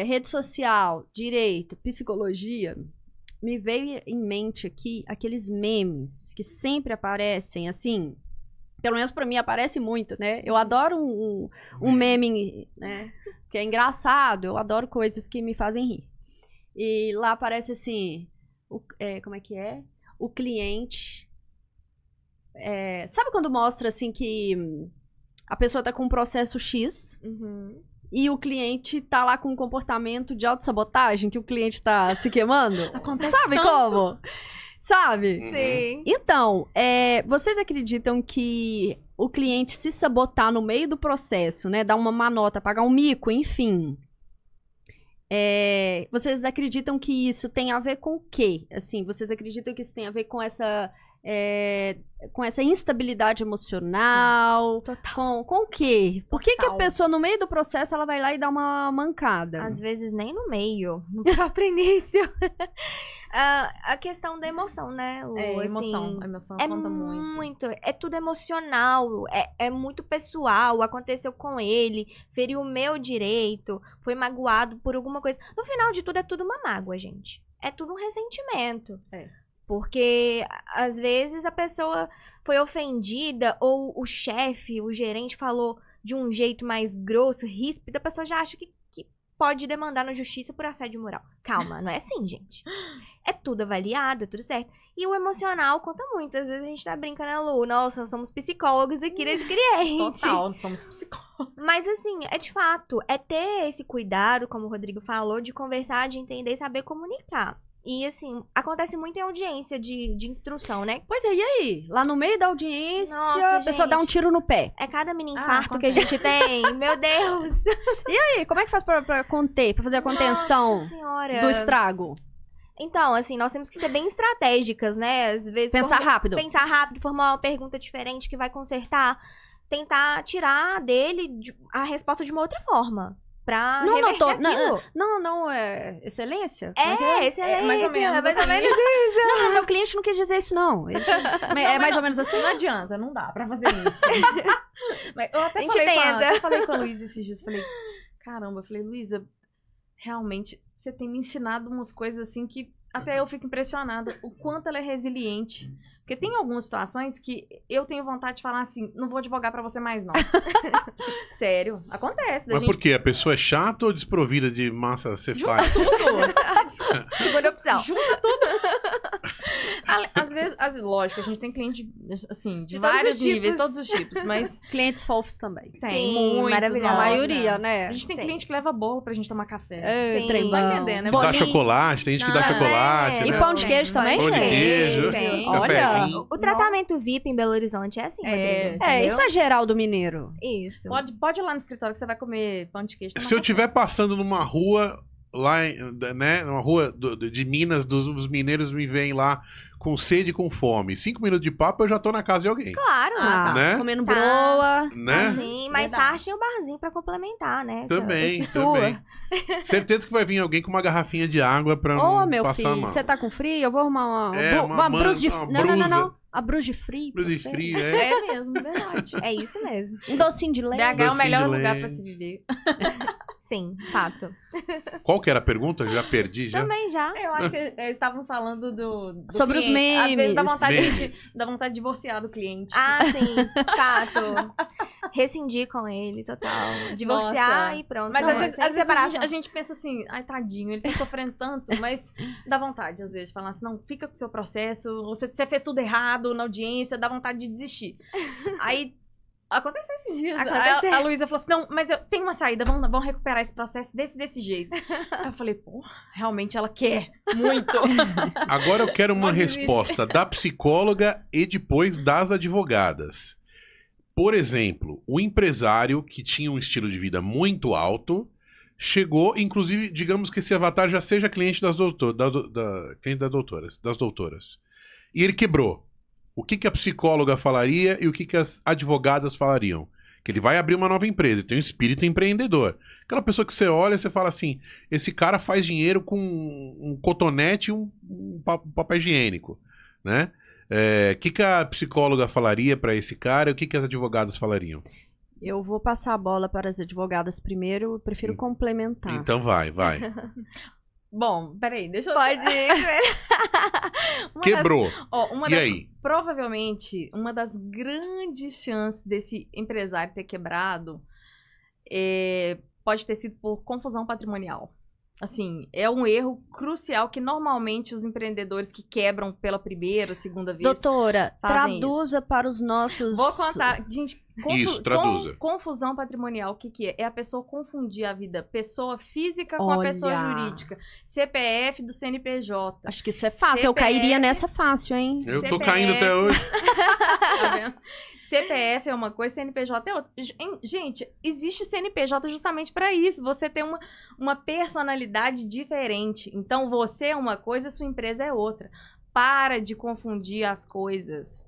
rede social, direito, psicologia, me veio em mente aqui aqueles memes que sempre aparecem, assim, pelo menos pra mim aparece muito, né? Eu adoro um meme, né? Que é engraçado, eu adoro coisas que me fazem rir. E lá aparece assim, como é que é? O cliente... sabe quando mostra, assim, que a pessoa tá com um processo X... Uhum. E o cliente tá lá com um comportamento de autossabotagem, que o cliente tá se queimando. Acontece Sabe tanto. como? Sabe? Sim. Então, vocês acreditam que o cliente se sabotar no meio do processo, né? Dar uma má nota, pagar um mico, enfim. Vocês acreditam que isso tem a ver com o quê? Assim, vocês acreditam que isso tem a ver com essa instabilidade emocional? Com o quê? Por que a Total. pessoa, no meio do processo, ela vai lá e dá uma mancada? Às vezes nem no meio, no próprio início. A questão da emoção, né, Lu? Emoção. Assim, A emoção é conta muito. é tudo emocional, é muito pessoal, aconteceu com ele, feriu o meu direito, foi magoado por alguma coisa. No final de tudo, é tudo uma mágoa, gente. É tudo um ressentimento. Porque, às vezes, a pessoa foi ofendida ou o chefe, o gerente falou de um jeito mais grosso, ríspido, a pessoa já acha que pode demandar na justiça por assédio moral. Calma, não é assim, gente. É tudo avaliado, é tudo certo. E o emocional conta muito. Às vezes a gente tá brincando, né, Lu? Nossa, nós somos psicólogos aqui nesse cliente. Total, somos psicólogos. Mas assim, é de fato, é ter esse cuidado, como o Rodrigo falou, de conversar, de entender e saber comunicar. E assim, acontece muito em audiência de instrução, né? Pois é, e aí? Lá no meio da audiência, Nossa, a pessoa dá um gente. tiro no pé. É cada mini infarto que a acontece. gente tem. Meu Deus! E aí, como é que faz pra conter, pra fazer a contenção Nossa senhora! do estrago? Então, assim, nós temos que ser bem estratégicas, né? Às vezes. Pensar rápido. Pensar rápido, formular uma pergunta diferente que vai consertar. Tentar tirar dele a resposta de uma outra forma. Pra Não, reverter aquilo. Não, é excelência? Como é que É, excelente. mais ou menos. Mais ou menos Não, meu cliente não quis dizer isso, não. É mais ou menos assim? Não adianta, não dá pra fazer isso. Mas eu até A gente falei com a Luísa esses dias, falei, caramba, Luísa, realmente, você tem me ensinado umas coisas assim que até eu fico impressionada, o quanto ela é resiliente. Porque tem algumas situações que eu tenho vontade de falar assim, não vou advogar pra você mais, não. Sério, acontece. Da Mas gente por quê? A pessoa é chata ou desprovida de massa junta cefálica? tudo. Segunda opção. Junta tudo. Às vezes, lógico, a gente tem cliente, assim, de De todos vários os níveis, tipos. todos os tipos, mas Clientes fofos também. tem Sim, muito. maravilhosa. A nossa. maioria, né? A gente tem Sim. cliente que leva bolo pra gente tomar café. Ei, Sim. trem Vai bom. entendendo, né? Que dá Bolinho. chocolate, tem gente que dá Não, chocolate, é. E né? pão de queijo também, Pão de gente? queijo, Tem. cafezinho. O tratamento VIP em Belo Horizonte é assim, Rodrigo. Isso é Geraldo Mineiro. Isso. Pode ir lá no escritório que você vai comer pão de queijo. tomar Se eu café. estiver passando numa rua lá, né, numa rua de Minas, os mineiros me vêm lá com sede e com fome. 5 minutos de papo, eu já tô na casa de alguém. Claro. Ah, Né? Comendo Tá. broa. Né? Assim, mais Verdade. tarde tem o barzinho pra complementar, né? Também, esse tour. também. Certeza que vai vir alguém com uma garrafinha de água pra Ô, não meu passar filho, mal. você tá com frio? Eu vou arrumar uma uma brusa de uma frio. brusa. Não. A brusa de frio. pra Brusa de você. frio, é. É mesmo, verdade. É isso mesmo. Um docinho de leite. BH é o Docinho melhor de lugar leite. pra se viver. Sim, fato. Qual que era a pergunta? Eu já perdi, já. Também já. Eu acho que estávamos falando do Sobre os cliente. Às vezes dá memes. vontade, Memes. dá vontade de divorciar do cliente. Ah, sim, fato. Rescindir com ele, total. Divorciar Nossa. e pronto. Mas Não, às vezes, sem às vezes separação. a gente pensa assim, ai, tadinho, ele tá sofrendo tanto, mas dá vontade, às vezes, de falar assim, não, fica com o seu processo, você fez tudo errado na audiência, dá vontade de desistir. Aí, aconteceu esses dias. Aconteceu. A Luísa falou assim, não, mas eu tenho uma saída, vamos recuperar esse processo desse jeito. Aí eu falei, pô, realmente ela quer muito. Agora eu quero uma Não desiste. resposta da psicóloga e depois das advogadas. Por exemplo, o empresário que tinha um estilo de vida muito alto chegou, inclusive, digamos que esse avatar já seja cliente cliente das doutoras. E ele quebrou. O que a psicóloga falaria e o que as advogadas falariam? Que ele vai abrir uma nova empresa, ele tem um espírito empreendedor. Aquela pessoa que você olha e você fala assim, esse cara faz dinheiro com um cotonete e um papel higiênico, né? O que a psicóloga falaria para esse cara e o que as advogadas falariam? Eu vou passar a bola para as advogadas primeiro, eu prefiro complementar. Então vai. Bom, peraí, deixa eu... Pode ir. Quebrou. E aí? Provavelmente, uma das grandes chances desse empresário ter quebrado pode ter sido por confusão patrimonial. Assim, é um erro crucial que normalmente os empreendedores que quebram pela primeira, segunda vez... Doutora, traduza para os nossos... Vou contar. Gente, Isso, traduza. Confusão patrimonial, o que é? É a pessoa confundir a vida pessoa física com a pessoa jurídica. CPF do CNPJ. Acho que isso é fácil. Eu cairia nessa fácil, hein? Eu tô caindo até hoje. Tá vendo? CPF é uma coisa, CNPJ é outra. Gente, existe CNPJ justamente para isso. Você tem uma personalidade diferente. Então, você é uma coisa, sua empresa é outra. Para de confundir as coisas.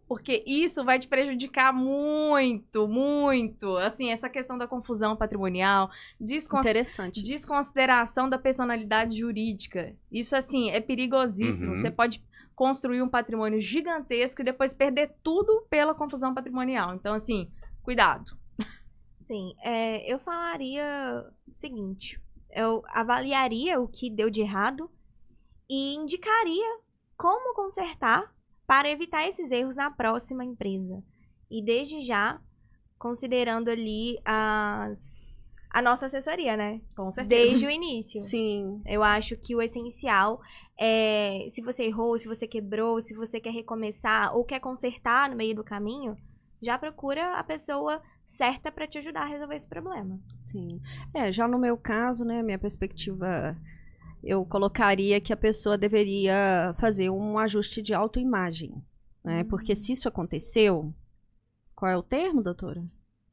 Porque isso vai te prejudicar muito, muito. Assim, essa questão da confusão patrimonial, Interessante. desconsideração da personalidade jurídica. Isso, assim, é perigosíssimo. Uhum. Você pode construir um patrimônio gigantesco e depois perder tudo pela confusão patrimonial. Então, assim, cuidado. Sim, eu falaria o seguinte. Eu avaliaria o que deu de errado e indicaria como consertar para evitar esses erros na próxima empresa. E desde já, considerando ali a nossa assessoria, né? Com certeza. Desde o início. Sim. Eu acho que o essencial é, se você errou, se você quebrou, se você quer recomeçar ou quer consertar no meio do caminho, já procura a pessoa certa para te ajudar a resolver esse problema. Sim. Já no meu caso, né, minha perspectiva, eu colocaria que a pessoa deveria fazer um ajuste de autoimagem, né? Porque se isso aconteceu, qual é o termo, doutora?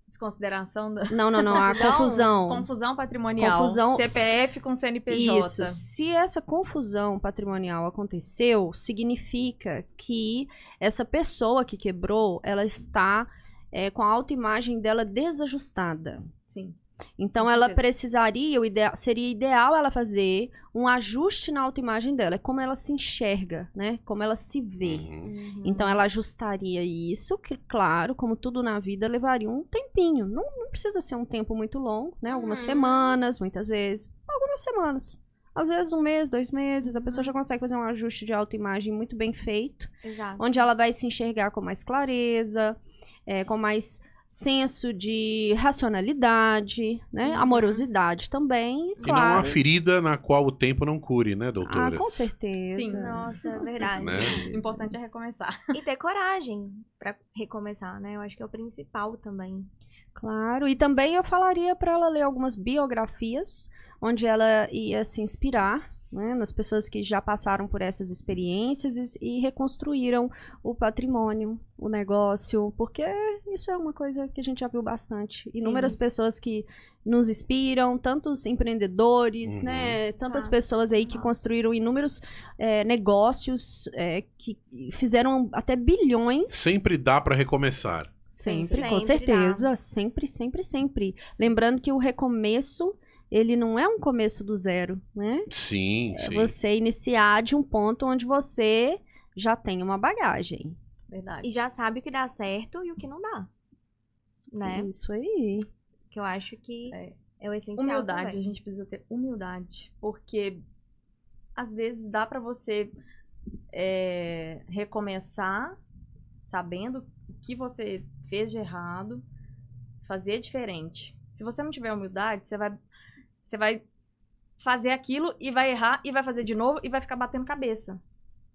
Desconsideração da... Não, a confusão. Confusão patrimonial. Confusão... CPF com CNPJ. Isso. Se essa confusão patrimonial aconteceu, significa que essa pessoa que quebrou, ela está com a autoimagem dela desajustada. Sim. Então, ela precisaria, seria ideal ela fazer um ajuste na autoimagem dela. É como ela se enxerga, né? Como ela se vê. Uhum. Então, ela ajustaria isso, que, claro, como tudo na vida, levaria um tempinho. Não precisa ser um tempo muito longo, né? Algumas semanas, muitas vezes. Algumas semanas. Às vezes 1 mês, 2 meses, a pessoa já consegue fazer um ajuste de autoimagem muito bem feito. Exato. Onde ela vai se enxergar com mais clareza, com mais senso de racionalidade, né? Amorosidade também, claro. E não uma ferida na qual o tempo não cure, né, doutora? Com certeza. Sim. Nossa, é verdade. Né? O importante é recomeçar. E ter coragem pra recomeçar, né? Eu acho que é o principal também. Claro, e também eu falaria para ela ler algumas biografias, onde ela ia se inspirar, né, nas pessoas que já passaram por essas experiências e reconstruíram o patrimônio, o negócio, porque isso é uma coisa que a gente já viu bastante. Inúmeras pessoas que nos inspiram, tantos empreendedores, né, tantas pessoas aí que construíram inúmeros negócios, que fizeram até bilhões. Sempre dá para recomeçar. Sempre, com certeza. Dá. Sempre. Lembrando que o recomeço, ele não é um começo do zero, né? Sim. Você iniciar de um ponto onde você já tem uma bagagem. Verdade. E já sabe o que dá certo e o que não dá. Né? Isso aí. Que eu acho que é o essencial. Humildade, também. a gente precisa ter humildade. Porque às vezes dá pra você recomeçar sabendo o que você fez de errado, fazer diferente. Se você não tiver humildade, você vai fazer aquilo e vai errar e vai fazer de novo e vai ficar batendo cabeça.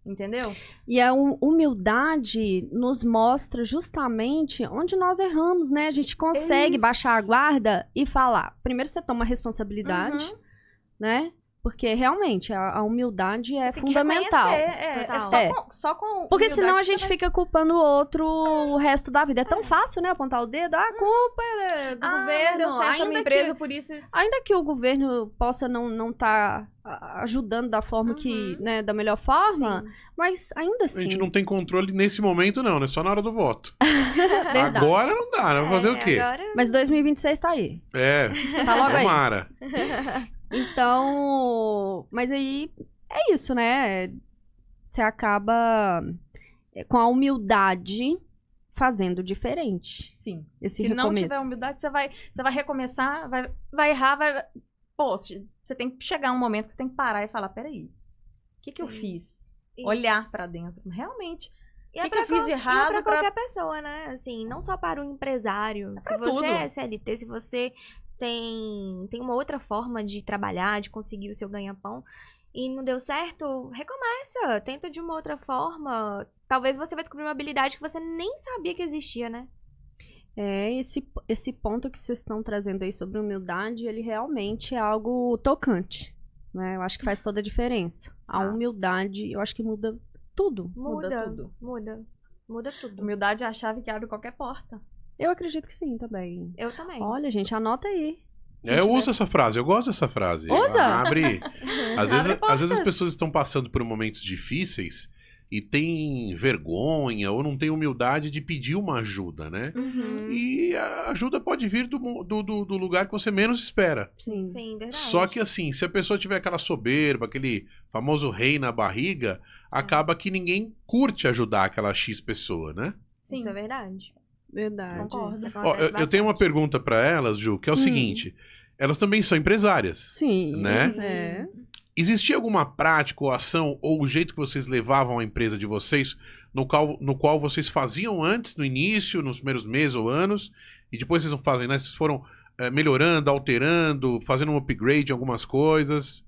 Entendeu? E a humildade nos mostra justamente onde nós erramos, né? A gente consegue baixar a guarda e falar. Primeiro você toma responsabilidade, né? Porque realmente a humildade é Tem que fundamental. reconhecer, Total. só com Porque humildade senão a que gente você fica culpando o outro o resto da vida. É tão fácil, né? Apontar o dedo. A culpa é do vai... governo. não deu certo a minha Ainda empresa que, por isso. ainda que o governo possa não tá ajudando da forma que, né, da melhor forma, Sim. mas ainda A assim. gente não tem controle nesse momento, não, né? Só na hora do voto. Verdade. Agora não dá, né? Vai fazer o quê? Agora... Mas 2026 tá aí. É, Tá logo aí. tomara. Então, mas aí é isso, né? Você acaba com a humildade fazendo diferente. Sim. Esse Se não recomeço. tiver humildade, você vai recomeçar, vai errar, Pô, você tem que chegar um momento que você tem que parar e falar, peraí, o que eu Sim. fiz? Isso. Olhar pra dentro. Realmente, E que é que eu fiz de errado pra pra- qualquer pessoa, né? Assim, não só para o empresário. Se pra você tudo. é CLT, se você tem uma outra forma de trabalhar, de conseguir o seu ganha-pão e não deu certo, recomeça. Tenta de uma outra forma. Talvez você vai descobrir uma habilidade que você nem sabia que existia, né? É, esse ponto que vocês estão trazendo aí sobre humildade, ele realmente é algo tocante, né? Eu acho que faz toda a diferença. A Faz. humildade, eu acho que muda tudo. Muda tudo. Muda tudo. Humildade é a chave que abre qualquer porta. Eu acredito que sim, também. Eu também. Olha, gente, anota aí. Eu uso essa frase, eu gosto dessa frase. Usa? Abre. Às vezes as portas. pessoas estão passando por momentos difíceis e têm vergonha ou não têm humildade de pedir uma ajuda, né? Uhum. E a ajuda pode vir do lugar que você menos espera. Sim. Sim, verdade. Só que assim, se a pessoa tiver aquela soberba, aquele famoso rei na barriga, acaba que ninguém curte ajudar aquela X pessoa, né? Sim, Isso é verdade. Verdade. concordo. Isso Ó, acontece eu tenho uma bastante. pergunta pra elas, Ju, que é o seguinte: elas também são empresárias. Sim. Né? É. Existia alguma prática ou ação ou o jeito que vocês levavam a empresa de vocês no qual vocês faziam antes, no início, nos primeiros meses ou anos, e depois vocês não fazem, né? Vocês foram melhorando, alterando, fazendo um upgrade em algumas coisas?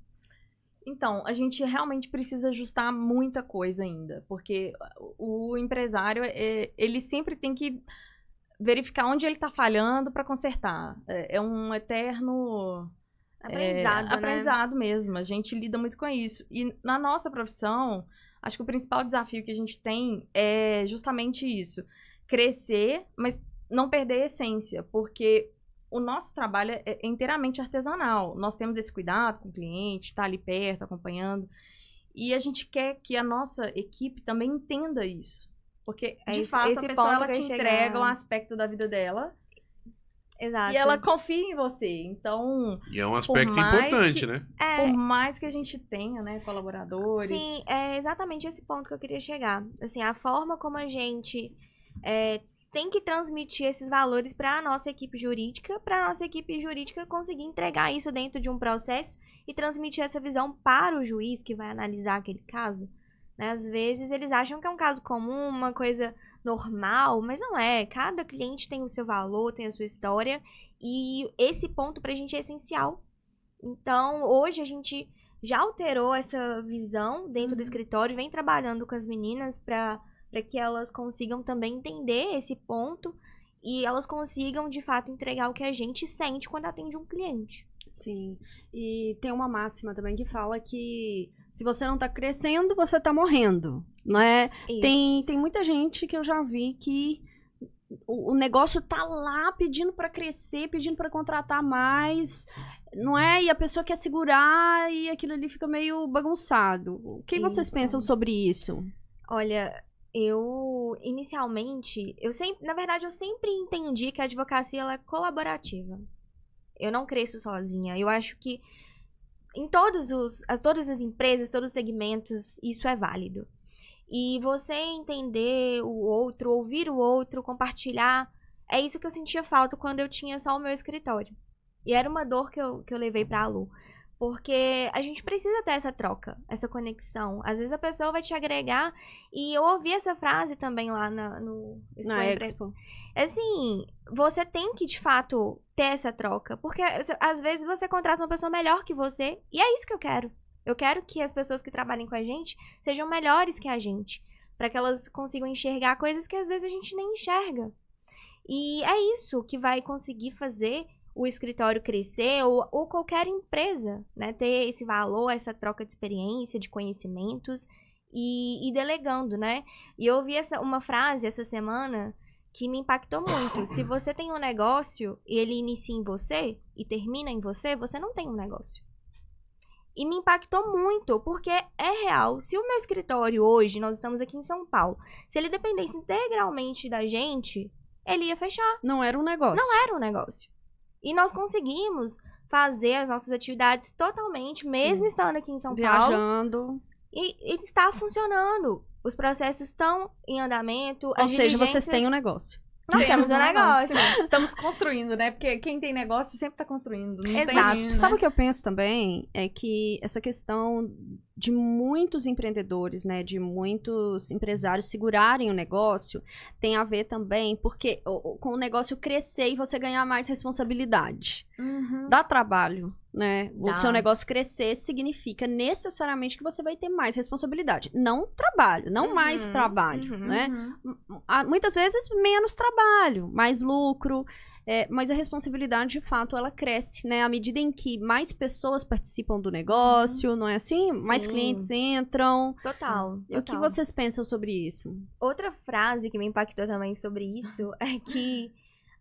Então, a gente realmente precisa ajustar muita coisa ainda, porque o empresário, ele sempre tem que verificar onde ele está falhando para consertar. É um eterno Aprendizado, né? aprendizado mesmo. A gente lida muito com isso. E na nossa profissão, acho que o principal desafio que a gente tem é justamente isso. Crescer, mas não perder a essência, porque o nosso trabalho é inteiramente artesanal. Nós temos esse cuidado com o cliente, estar ali perto, acompanhando. E a gente quer que a nossa equipe também entenda isso. Porque, É de esse- fato, esse a pessoa ponto ela que eu te ia chegar. entrega um aspecto da vida dela Exato. e ela confia em você. Então, E é um aspecto mais importante, que- né? por mais que a gente tenha, né, colaboradores... Sim, é exatamente esse ponto que eu queria chegar. Assim, a forma como a gente tem que transmitir esses valores para a nossa equipe jurídica conseguir entregar isso dentro de um processo e transmitir essa visão para o juiz que vai analisar aquele caso. Né? Às vezes eles acham que é um caso comum, uma coisa normal, mas não é. Cada cliente tem o seu valor, tem a sua história e esse ponto para a gente é essencial. Então, hoje a gente já alterou essa visão dentro do escritório, vem trabalhando com as meninas para que elas consigam também entender esse ponto e elas consigam, de fato, entregar o que a gente sente quando atende um cliente. Sim. E tem uma máxima também que fala que se você não tá crescendo, você tá morrendo, não é? Tem muita gente que eu já vi que o negócio tá lá pedindo pra crescer, pedindo pra contratar mais, não é? E a pessoa quer segurar e aquilo ali fica meio bagunçado. O que vocês Isso. pensam sobre isso? Olha, inicialmente, eu sempre entendi que a advocacia ela é colaborativa. Eu não cresço sozinha. Eu acho que em todas as empresas, todos os segmentos, isso é válido. E você entender o outro, ouvir o outro, compartilhar, é isso que eu sentia falta quando eu tinha só o meu escritório. E era uma dor que eu levei pra Lu. Porque a gente precisa ter essa troca, essa conexão. Às vezes a pessoa vai te agregar, e eu ouvi essa frase também lá no Expo Na Empre- Expo. Assim, você tem que, de fato, ter essa troca. Porque, às vezes, você contrata uma pessoa melhor que você. E é isso que eu quero. Eu quero que as pessoas que trabalhem com a gente sejam melhores que a gente. Para que elas consigam enxergar coisas que, às vezes, a gente nem enxerga. E é isso que vai conseguir fazer o escritório crescer, ou qualquer empresa, né? Ter esse valor, essa troca de experiência, de conhecimentos e delegando, né? E eu ouvi uma frase essa semana que me impactou muito. Se você tem um negócio e ele inicia em você e termina em você, você não tem um negócio. E me impactou muito, porque é real. Se o meu escritório hoje, nós estamos aqui em São Paulo, se ele dependesse integralmente da gente, ele ia fechar. Não era um negócio. Não era um negócio. E nós conseguimos fazer as nossas atividades totalmente, mesmo estando aqui em São Paulo. Viajando. E está funcionando. Os processos estão em andamento. Ou seja, vocês têm um negócio. Nós temos um negócio. Estamos construindo, né? Porque quem tem negócio sempre tá construindo. Não Exato. Tem, né? Sabe o que eu penso também? É que essa questão de muitos empreendedores, né, de muitos empresários segurarem o negócio, tem a ver também porque com o negócio crescer e você ganhar mais responsabilidade. Uhum. Dá trabalho, né? O Dá. seu negócio crescer significa necessariamente que você vai ter mais responsabilidade. Não trabalho, não mais trabalho, né? Muitas vezes menos trabalho, mais lucro, mas a responsabilidade, de fato, ela cresce, né? À medida em que mais pessoas participam do negócio, não é assim? Mais Sim. clientes entram. Total. E o que vocês pensam sobre isso? Outra frase que me impactou também sobre isso é que,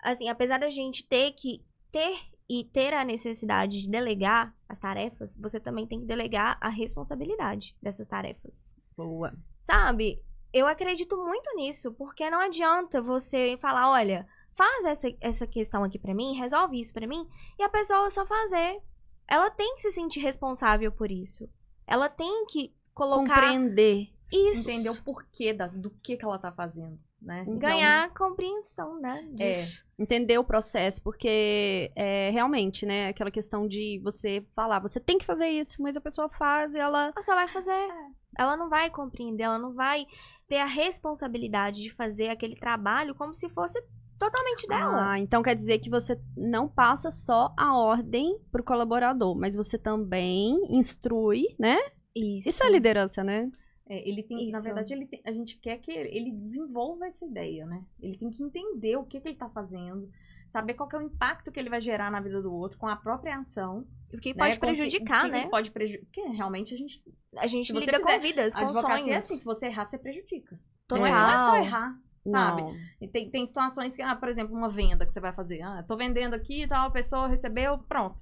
assim, apesar da gente ter a necessidade de delegar as tarefas, você também tem que delegar a responsabilidade dessas tarefas. Boa. Sabe? Eu acredito muito nisso, porque não adianta você falar, olha, faz essa questão aqui pra mim, resolve isso pra mim, e a pessoa só fazer. Ela tem que se sentir responsável por isso. Ela tem que colocar Compreender. isso. Entender o porquê do que ela tá fazendo, né? Então, Ganhar compreensão, né? Disso. Entender o processo, porque realmente, né, aquela questão de você falar, você tem que fazer isso, mas a pessoa faz e ela... Ela só vai fazer. Ela não vai compreender, ela não vai ter a responsabilidade de fazer aquele trabalho como se fosse totalmente dela. Ah, então quer dizer que você não passa só a ordem pro colaborador, mas você também instrui, né? Isso é liderança, né? ele tem, na Isso. verdade, a gente quer que ele desenvolva essa ideia, né? Ele tem que entender o que ele tá fazendo, saber qual que é o impacto que ele vai gerar na vida do outro com a própria ação. O que né? pode Com prejudicar, que né? Ele pode prejudicar. Porque realmente a gente A gente se você lida fizer com vidas, a com advocacia sonhos. é assim, se você errar, você prejudica. Total. Não é só errar, sabe? Não. E tem situações que, por exemplo, uma venda que você vai fazer. Tô vendendo aqui e tal, a pessoa recebeu, pronto.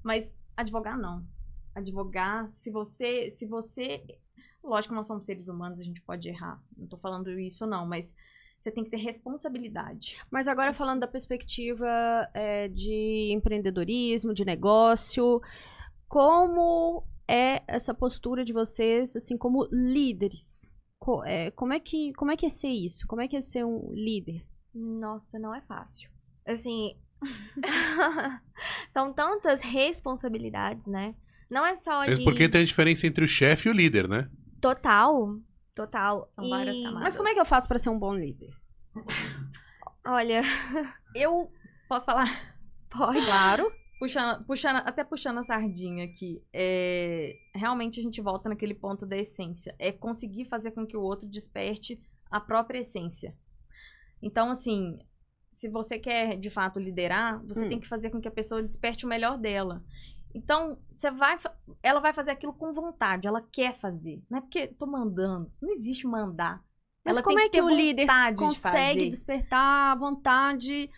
Mas advogar não. Advogar, se você... Lógico que nós somos seres humanos, a gente pode errar. Não tô falando isso não, mas você tem que ter responsabilidade. Mas agora falando da perspectiva de empreendedorismo, de negócio, como é essa postura de vocês, assim, como líderes? Como é que é ser isso? Como é que é ser um líder? Nossa, não é fácil. Assim, são tantas responsabilidades, né? Não é só Mesmo de... porque tem a diferença entre o chefe e o líder, né? Total. São várias camadas. Mas como é que eu faço para ser um bom líder? Olha, Eu posso falar? pode. Claro. Puxando a sardinha aqui, realmente a gente volta naquele ponto da essência. É conseguir fazer com que o outro desperte a própria essência. Então, assim, se você quer, de fato, liderar, você tem que fazer com que a pessoa desperte o melhor dela. Então, ela vai fazer aquilo com vontade, ela quer fazer. Não é porque tô mandando, não existe mandar. Mas Ela como tem é que o líder vontade de consegue fazer. despertar a vontade?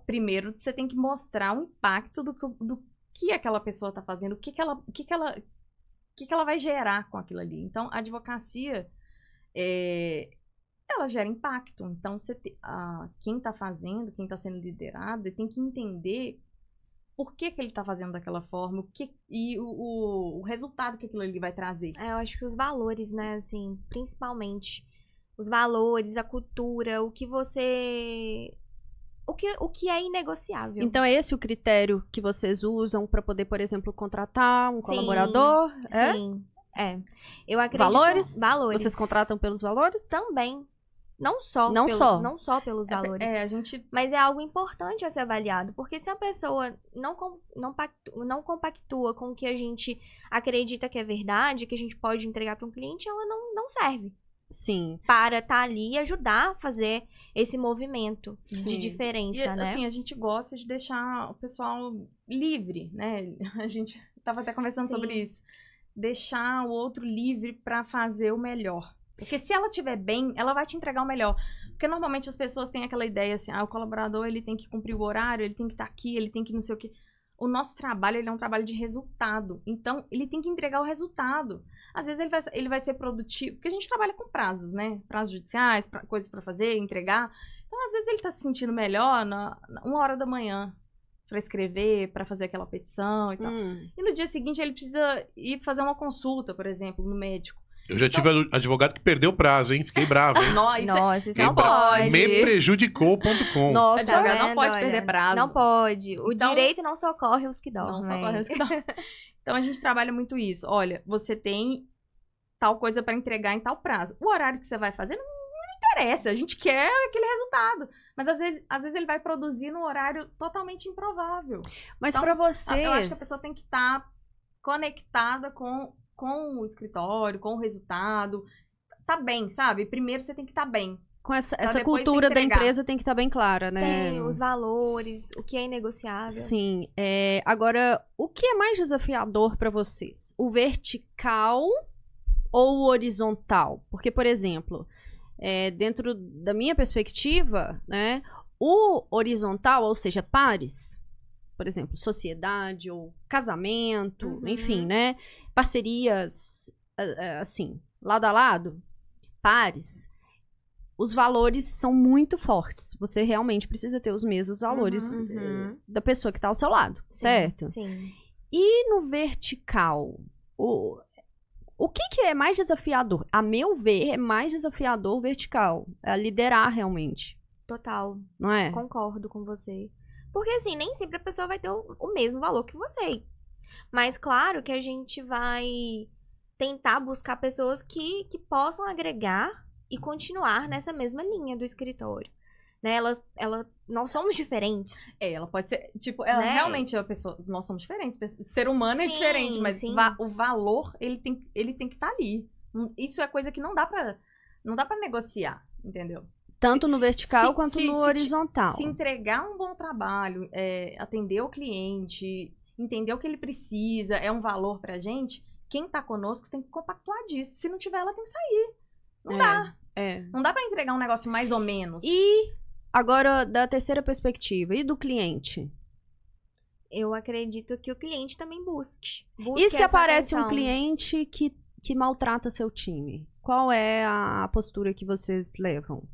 Primeiro, você tem que mostrar o impacto do que aquela pessoa tá fazendo, o que ela vai gerar com aquilo ali. Então, a advocacia, ela gera impacto. Então, quem tá fazendo, quem tá sendo liderado, tem que entender por que ele tá fazendo daquela forma, e o resultado que aquilo ali vai trazer. Eu acho que os valores, né, assim, principalmente os valores, a cultura, o que você... O que é inegociável. Então é esse o critério que vocês usam para poder, por exemplo, contratar um colaborador? Sim, eu acredito... Valores? Valores. Vocês contratam pelos valores? Também. Não só pelos valores. A gente... Mas é algo importante a ser avaliado. Porque se a pessoa não compactua com o que a gente acredita que é verdade, que a gente pode entregar para um cliente, ela não serve. Sim. para estar ali e ajudar a fazer esse movimento de Sim. diferença, E, né? assim, a gente gosta de deixar o pessoal livre, né? A gente tava até conversando Sim. sobre isso. Deixar o outro livre pra fazer o melhor. Porque se ela estiver bem, ela vai te entregar o melhor. Porque normalmente as pessoas têm aquela ideia assim, o colaborador, ele tem que cumprir o horário, ele tem que estar aqui, ele tem que não sei o quê. O nosso trabalho, ele é um trabalho de resultado. Então, ele tem que entregar o resultado. Às vezes, ele vai ser produtivo, porque a gente trabalha com prazos, né? Prazos judiciais, coisas pra fazer, entregar. Então, às vezes, ele tá se sentindo melhor na 1h da manhã pra escrever, pra fazer aquela petição e tal. E no dia seguinte, ele precisa ir fazer uma consulta, por exemplo, no médico. Eu já tive advogado que perdeu o prazo, hein? Fiquei bravo, hein? Nossa, isso Me não pode. Prejudicou.com. Nossa, Advogado não vendo, pode olha? perder prazo. Não pode. O Então- direito não socorre os que dormem. Não, só corre os que dão. Então, a gente trabalha muito isso. Olha, você tem tal coisa pra entregar em tal prazo. O horário que você vai fazer não interessa. A gente quer aquele resultado. Mas, às vezes ele vai produzir num horário totalmente improvável. Mas Então, pra vocês... Eu acho que a pessoa tem que estar conectada com o escritório, com o resultado. Tá bem, sabe? Primeiro você tem que estar bem. Com essa depois cultura se da entregar. empresa tem que estar bem clara, né? Tem os valores, o que é inegociável. Sim. Agora, o que é mais desafiador pra vocês? O vertical ou o horizontal? Porque, por exemplo, dentro da minha perspectiva, né, o horizontal, ou seja, pares, por exemplo, sociedade ou casamento, Uhum. enfim, né, parcerias, assim, lado a lado, pares, os valores são muito fortes. Você realmente precisa ter os mesmos valores Uhum. da pessoa que está ao seu lado, Sim, certo? Sim. E no vertical, o que é mais desafiador? A meu ver, é mais desafiador o vertical. É liderar realmente, Total. não é? Concordo com você. Porque, assim, nem sempre a pessoa vai ter o mesmo valor que você. Mas, claro que a gente vai tentar buscar pessoas que possam agregar e continuar nessa mesma linha do escritório. Né? Nós somos diferentes. Ela pode ser, tipo, ela Né? realmente é uma pessoa, nós somos diferentes, ser humano é Sim, diferente, mas sim. o valor, ele tem que estar ali. Isso é coisa que não dá pra negociar, entendeu? Tanto no vertical se- quanto se- no se- horizontal. Se entregar um bom trabalho, atender o cliente, entender o que ele precisa, é um valor pra gente, quem tá conosco tem que compactuar disso. Se não tiver, ela tem que sair. Não dá. Não dá pra entregar um negócio mais ou menos. E agora, da terceira perspectiva, e do cliente? Eu acredito que o cliente também busque E se essa aparece um atenção. cliente que maltrata seu time? Qual é a postura que vocês levam?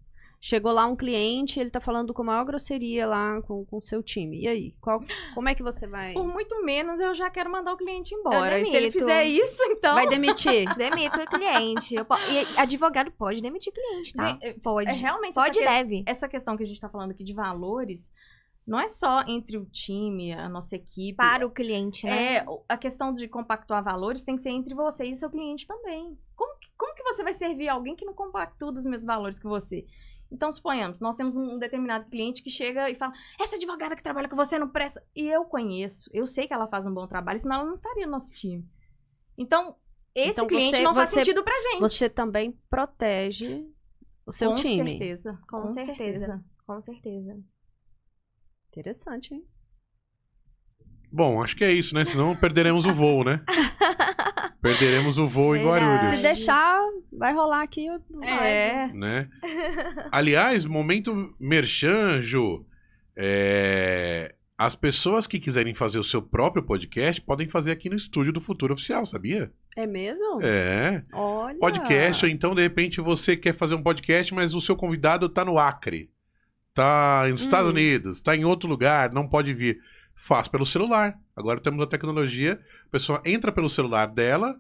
Chegou lá um cliente, ele tá falando com a maior grosseria lá com o seu time. E aí? Como é que você vai... Por muito menos, eu já quero mandar o cliente embora. Eu E se ele demito. fizer isso, então... Vai demitir? Demito o cliente. E advogado pode demitir cliente, tá? Pode. Realmente, Pode e deve. essa questão que a gente tá falando aqui de valores, não é só entre o time, a nossa equipe. Para o cliente, né? A questão de compactuar valores tem que ser entre você e o seu cliente também. Como que você vai servir alguém que não compactua dos mesmos valores que você? Então, suponhamos, nós temos um determinado cliente que chega e fala, essa advogada que trabalha com você não presta. E eu conheço, eu sei que ela faz um bom trabalho, senão ela não estaria no nosso time. Então, esse cliente não faz sentido pra gente. Você também protege o seu time. Certeza, Com certeza. Com certeza. Interessante, hein? Bom, acho que é isso, né? Senão perderemos o voo, né? Perderemos o voo em Verdade. Guarulhos. Se deixar, vai rolar aqui. Né? Aliás, momento merchan, Ju. As pessoas que quiserem fazer o seu próprio podcast podem fazer aqui no estúdio do Futuro Oficial, sabia? É mesmo? Olha. Podcast, ou então, de repente, você quer fazer um podcast, mas o seu convidado tá no Acre. Tá nos Estados Unidos, tá em outro lugar, não pode vir. Faz pelo celular. Agora temos a tecnologia. A pessoa entra pelo celular dela.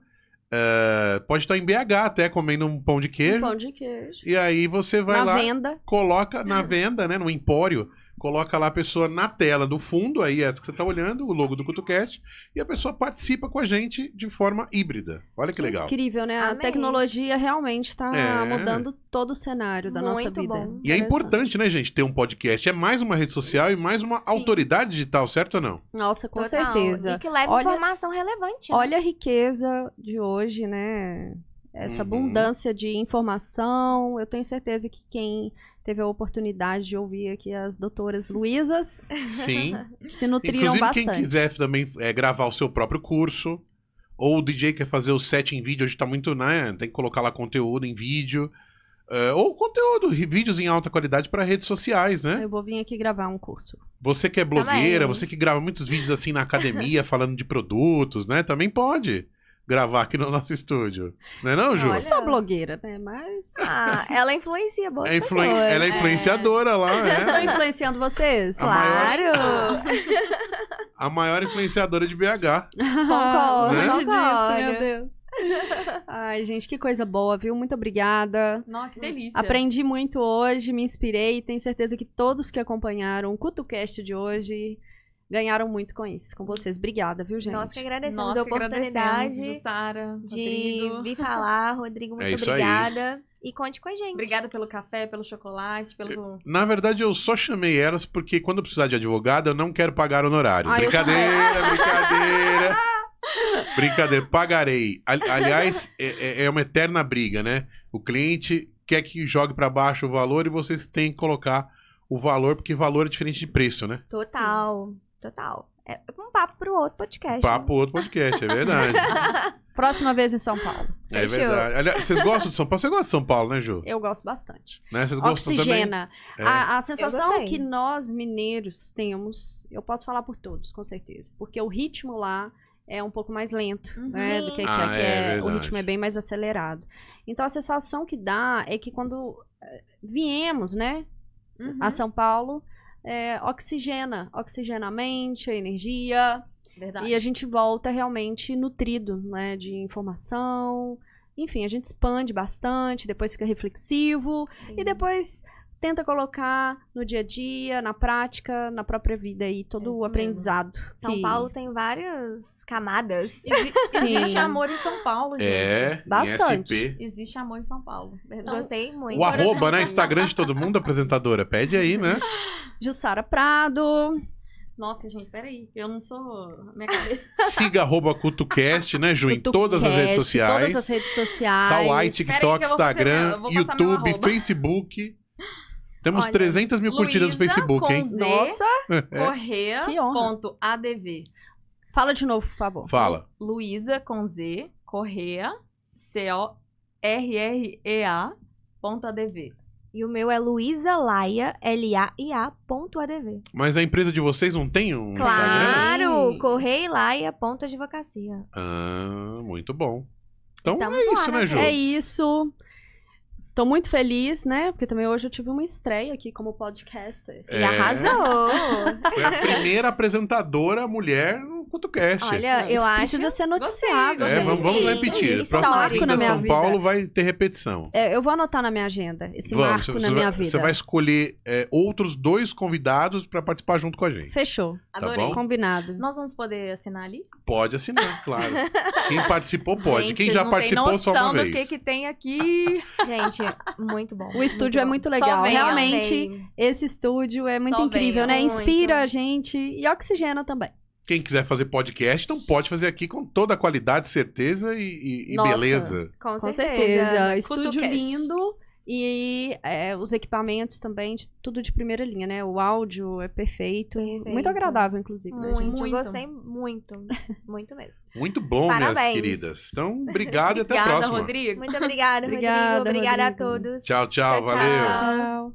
Pode estar em BH até comendo um pão de queijo. Um pão de queijo. E aí você vai Na lá, venda. coloca na venda, né? No empório. Coloca lá a pessoa na tela do fundo, aí essa que você tá olhando, o logo do CutoCast, e a pessoa participa com a gente de forma híbrida. Olha que legal. Incrível, né? A Amei. tecnologia realmente tá É. mudando todo o cenário da nossa Muito vida. bom. E é importante, né, gente, ter um podcast. É mais uma rede social e mais uma autoridade digital, certo ou não? Nossa, com Total. certeza. E que leva Olha- informação relevante. né? Olha a riqueza de hoje, né? essa Uhum. abundância de informação. Eu tenho certeza que quem teve a oportunidade de ouvir aqui as doutoras Luísas Sim. se nutriram Inclusive, bastante. quem quiser também gravar o seu próprio curso, ou o DJ quer fazer o set em vídeo, hoje tá muito, né? Tem que colocar lá conteúdo em vídeo. Ou conteúdo, vídeos em alta qualidade para redes sociais, né? Eu vou vir aqui gravar um curso. Você que é blogueira, Também. você que grava muitos vídeos assim na academia, falando de produtos, né? Também pode gravar aqui no nosso estúdio. Não é não, Ju? Eu Olha. sou blogueira, né? Mas Ela influencia boas É pessoas. ela é influenciadora lá, tô né? influenciando vocês? A maior- Claro! A maior influenciadora de BH. Concordo, Né? Longe disso, concordo. meu Deus. Ai, gente, que coisa boa, viu? Muito obrigada. Nossa, que delícia. Aprendi muito hoje, me inspirei. Tenho certeza que todos que acompanharam o CutoCast de hoje ganharam muito com isso, com vocês. Obrigada, viu, gente? Nós que agradecemos Nós a que agradecemos, oportunidade Jussara, de Rodrigo. vir falar. Rodrigo, muito isso aí. obrigada. E conte com a gente. Obrigada pelo café, pelo chocolate, pelo... Na verdade, eu só chamei elas porque quando eu precisar de advogado, eu não quero pagar honorários. Ai, eu Brincadeira. Brincadeira, pagarei. Aliás, é uma eterna briga, né? O cliente quer que jogue pra baixo o valor e vocês têm que colocar o valor, porque valor é diferente de preço, né? Total. É um papo pro outro podcast. Papo outro podcast, é verdade. Próxima vez em São Paulo. É Fechou. verdade. Aliás, vocês gostam de São Paulo? Você gosta de São Paulo, né, Ju? Eu gosto bastante. Né? Vocês gostam também? Oxigena. É. A sensação gostei. que nós, mineiros, temos, eu posso falar por todos, com certeza. Porque o ritmo lá é um pouco mais lento, né? Do que aqui. Ah, Aqui é o verdade. ritmo é bem mais acelerado. Então, a sensação que dá é que quando viemos, né, Uhum. a São Paulo, oxigena a mente, a energia, Verdade. e a gente volta realmente nutrido, né, de informação. Enfim, a gente expande bastante, depois fica reflexivo, Sim. e depois tenta colocar no dia a dia, na prática, na própria vida aí, todo É o isso aprendizado. São que- Paulo tem várias camadas. Existe Sim. amor em São Paulo, gente. É, Bastante. em SP. Existe amor em São Paulo. Verdade. Gostei muito. O arroba, né? Instagram de todo mundo, apresentadora. Pede aí, né? Jussara Prado. Nossa, gente, peraí. Eu não sou... Minha cabeça... Siga @CutoCast, né, Ju? Em todas as redes CutoCast, sociais. Todas as redes sociais. Kawaii, Peraí TikTok, que eu vou fazer Instagram, meu- eu vou passar meu YouTube, arroba. Facebook. Temos Olha, 300 mil curtidas no Luísa Facebook, com hein? Z, Nossa, Correa, Que honra. ponto ADV. fala de novo, por favor. Fala. Luísa com Z, Correa, CORREA, ponto ADV. E o meu é Luísa Laia, LAIA.adv. Mas a empresa de vocês não tem um Instagram? Claro! Sim. Correia.advocacia. Ah, muito bom. Então Estamos é lá, isso, né, né, Ju? É isso. Tô muito feliz, né? Porque também hoje eu tive uma estreia aqui como podcaster. E arrasou! Foi a primeira apresentadora mulher no CutoCast. Olha, eu Isso acho... precisa ser noticiado, Gostei, É, gente. vamos Sim, repetir. isso, Próxima histórico vinda na a minha São vida. Paulo vai ter repetição. Eu vou anotar na minha agenda esse marco na você minha vai, vida. Você vai escolher outros 2 convidados para participar junto com a gente. Fechou. Adorei. bom? Combinado. Nós vamos poder assinar ali? Pode assinar, claro. Quem participou pode. Gente, Quem vocês já não participou têm só uma noção vez. do que tem aqui. Gente, muito bom. O estúdio é muito Só legal. venham, Realmente, Amei. esse estúdio é muito Só incrível, venham. né? Muito. Inspira a gente e oxigena também. Quem quiser fazer podcast, então pode fazer aqui com toda a qualidade, certeza e Nossa. beleza. Com Com certeza. certeza. Estúdio CutoCast. lindo. E os equipamentos também, tudo de primeira linha, né? O áudio é perfeito. Perfeito. Muito agradável, inclusive, né, Muito, gente? Muito. gostei muito. Muito mesmo. Muito bom, minhas Parabéns. queridas. Então, obrigado e até a Obrigada, próxima. Rodrigo. Muito obrigada, Obrigada, Rodrigo. Obrigada Rodrigo. a todos. Tchau, tchau, valeu. Tchau.